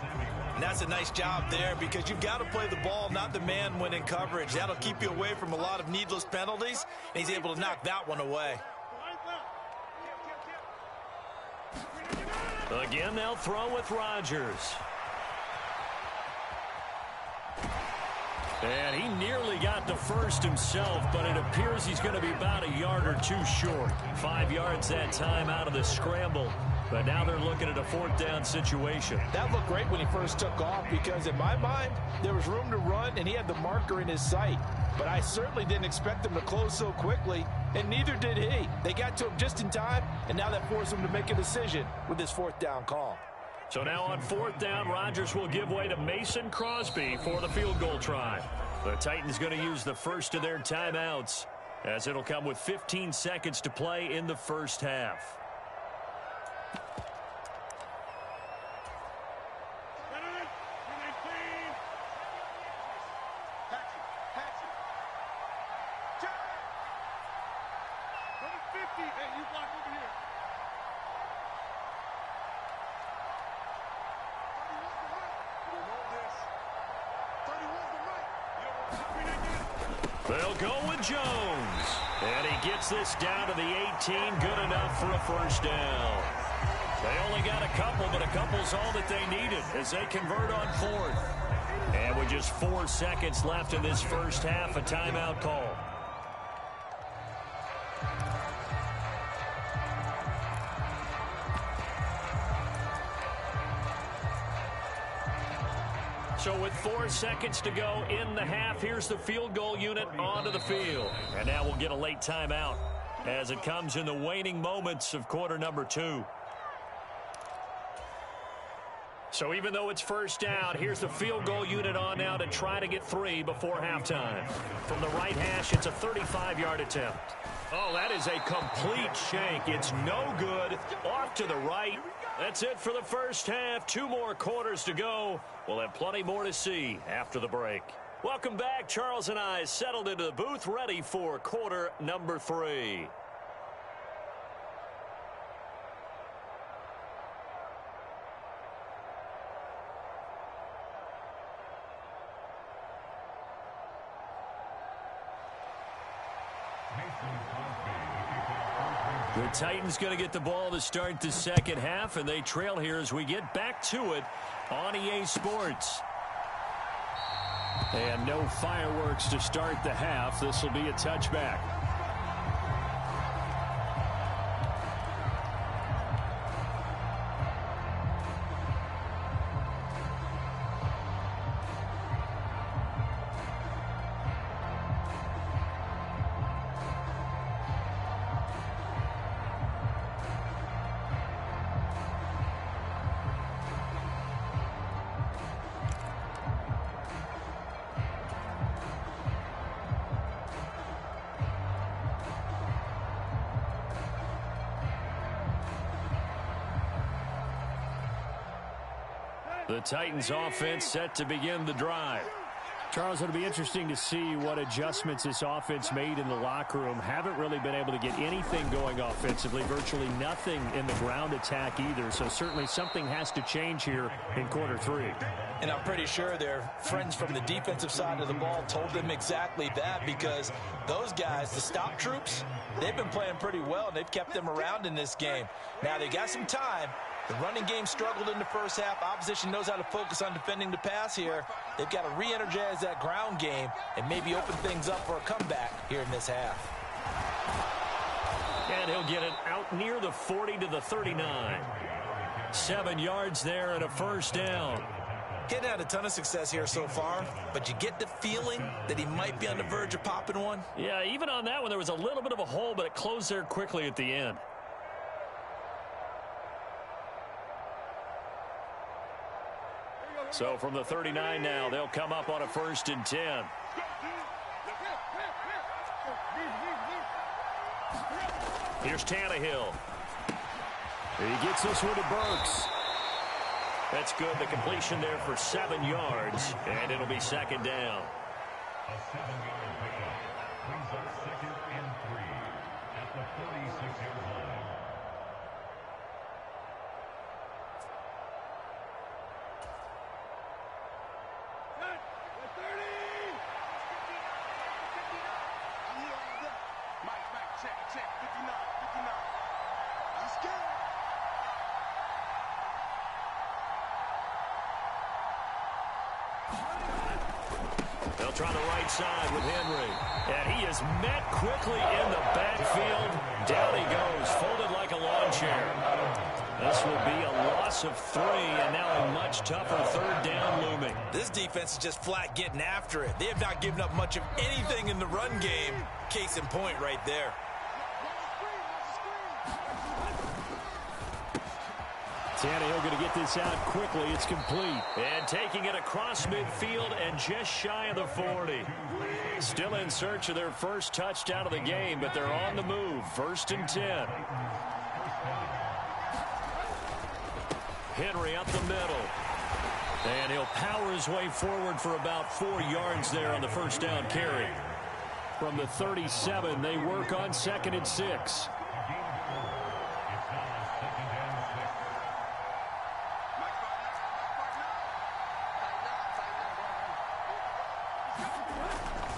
And that's a nice job there, because you've got to play the ball, not the man when in coverage. That'll keep you away from a lot of needless penalties, and he's able to knock that one away. Again, they'll throw with Rodgers. And he nearly got the first himself, but it appears he's going to be about a yard or two short. 5 yards that time out of the scramble. But now they're looking at a 4th down situation. That looked great when he first took off, because in my mind, there was room to run and he had the marker in his sight. But I certainly didn't expect him to close so quickly, and neither did he. They got to him just in time, and now that forced him to make a decision with this 4th down call. So now on 4th down, Rodgers will give way to Mason Crosby for the field goal try. The Titans going to use the first of their timeouts, as it'll come with 15 seconds to play in the first half. They'll go with Jones. And he gets this down to the 18. Good enough for a first down. They only got a couple, but a couple's all that they needed as they convert on 4th. And with just 4 seconds left in this first half, a timeout call. So with 4 seconds to go in the half, here's the field goal unit onto the field. And now we'll get a late timeout as it comes in the waning moments of quarter number 2. So even though it's first down, here's the field goal unit on now to try to get 3 before halftime. From the right hash, it's a 35-yard attempt. Oh, that is a complete shank. It's no good. Off to the right. That's it for the first half. 2 more quarters to go. We'll have plenty more to see after the break. Welcome back. Charles and I settled into the booth, ready for quarter number 3. The Titans going to get the ball to start the second half, and they trail here as we get back to it on EA Sports. And no fireworks to start the half. This will be a touchback. The Titans offense set to begin the drive. Charles, it'll be interesting to see what adjustments this offense made in the locker room. Haven't really been able to get anything going offensively, virtually nothing in the ground attack either. So certainly something has to change here in quarter 3. And I'm pretty sure their friends from the defensive side of the ball told them exactly that, because those guys, the stop troops, they've been playing pretty well, and they've kept them around in this game. Now they got some time. The running game struggled in the first half. Opposition knows how to focus on defending the pass here. They've got to re-energize that ground game and maybe open things up for a comeback here in this half. And he'll get it out near the 40 to the 39. 7 yards there and a first down. He hadn't had a ton of success here so far, but you get the feeling that he might be on the verge of popping one. Yeah, even on that one, there was a little bit of a hole, but it closed there quickly at the end. So from the 39 now, they'll come up on a 1st and 10. Here's Tannehill. He gets this one to Burks. That's good. The completion there for 7 yards, and it'll be 2nd down. A 7-yard pickup brings up 2nd and 3 at the 46-yard line. They'll try the right side with Henry. And he is met quickly in the backfield. Down he goes, folded like a lawn chair. This will be a loss of 3, and now a much tougher 3rd down looming. This defense is just flat getting after it. They have not given up much of anything in the run game. Case in point right there. Tannehill going to get this out quickly. It's complete. And taking it across midfield and just shy of the 40. Still in search of their first touchdown of the game, but they're on the move. 1st and 10. Henry up the middle. And he'll power his way forward for about 4 yards there on the 1st down carry. From the 37, they work on 2nd and 6.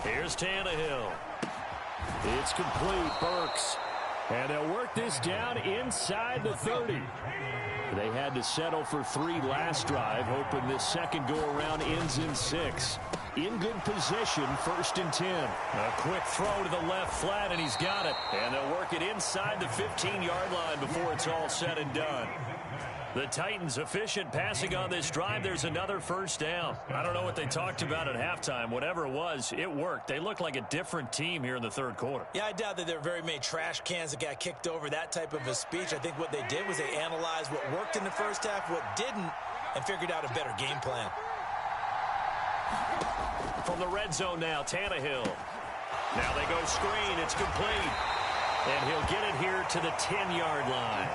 Here's Tannehill. It's complete. Burks. And they'll work this down inside the 30. They had to settle for 3 last drive, hoping this second go-around ends in 6. In good position, 1st and 10. A quick throw to the left flat, and he's got it. And they'll work it inside the 15-yard line before it's all said and done. The Titans efficient passing on this drive. There's another 1st down. I don't know what they talked about at halftime. Whatever it was, it worked. They look like a different team here in the 3rd quarter. Yeah, I doubt that there are very many trash cans that got kicked over, that type of a speech. I think what they did was they analyzed what worked in the first half, what didn't, and figured out a better game plan. From the red zone now, Tannehill. Now they go screen. It's complete. And he'll get it here to the 10-yard line.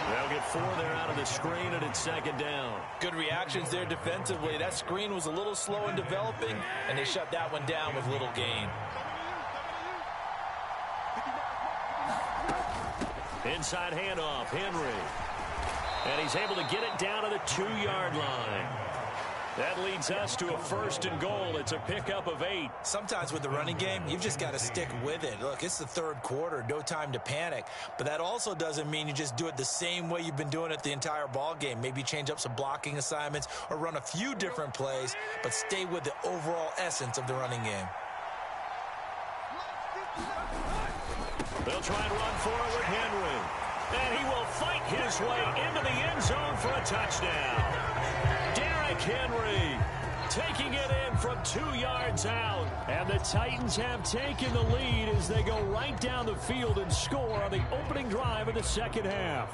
They'll get 4 there out of the screen, and it's 2nd down. Good reactions there defensively. That screen was a little slow in developing, and they shut that one down with little gain. Inside handoff, Henry. And he's able to get it down to the 2-yard line. That leads us to a 1st and goal. It's a pickup of 8. Sometimes with the running game, you've just got to stick with it. Look, it's the 3rd quarter, no time to panic. But that also doesn't mean you just do it the same way you've been doing it the entire ball game. Maybe change up some blocking assignments or run a few different plays, but stay with the overall essence of the running game. They'll try and run forward, Henry. And he will fight his way into the end zone for a touchdown. Henry taking it in from 2 yards out. And the Titans have taken the lead as they go right down the field and score on the opening drive of the 2nd half.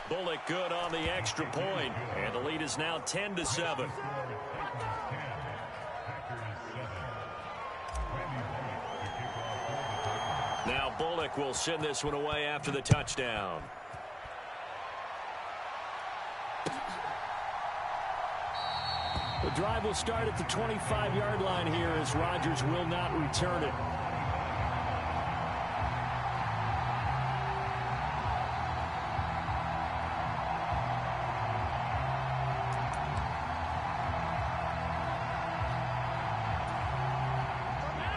Bullock good on the extra point, and the lead is now 10-7. Now Bullock will send this one away after the touchdown. The drive will start at the 25-yard line here as Rodgers will not return it.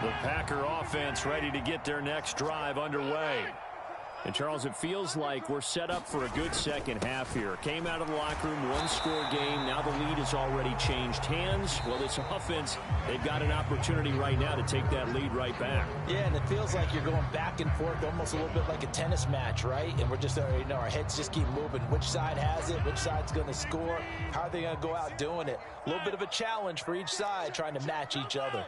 The Packer offense ready to get their next drive underway. And, Charles, it feels like we're set up for a good second half here. Came out of the locker room, one-score game. Now the lead has already changed hands. Well, this offense, they've got an opportunity right now to take that lead right back. Yeah, and it feels like you're going back and forth, almost a little bit like a tennis match, right? And we're just, our heads just keep moving. Which side has it? Which side's going to score? How are they going to go out doing it? A little bit of a challenge for each side, trying to match each other.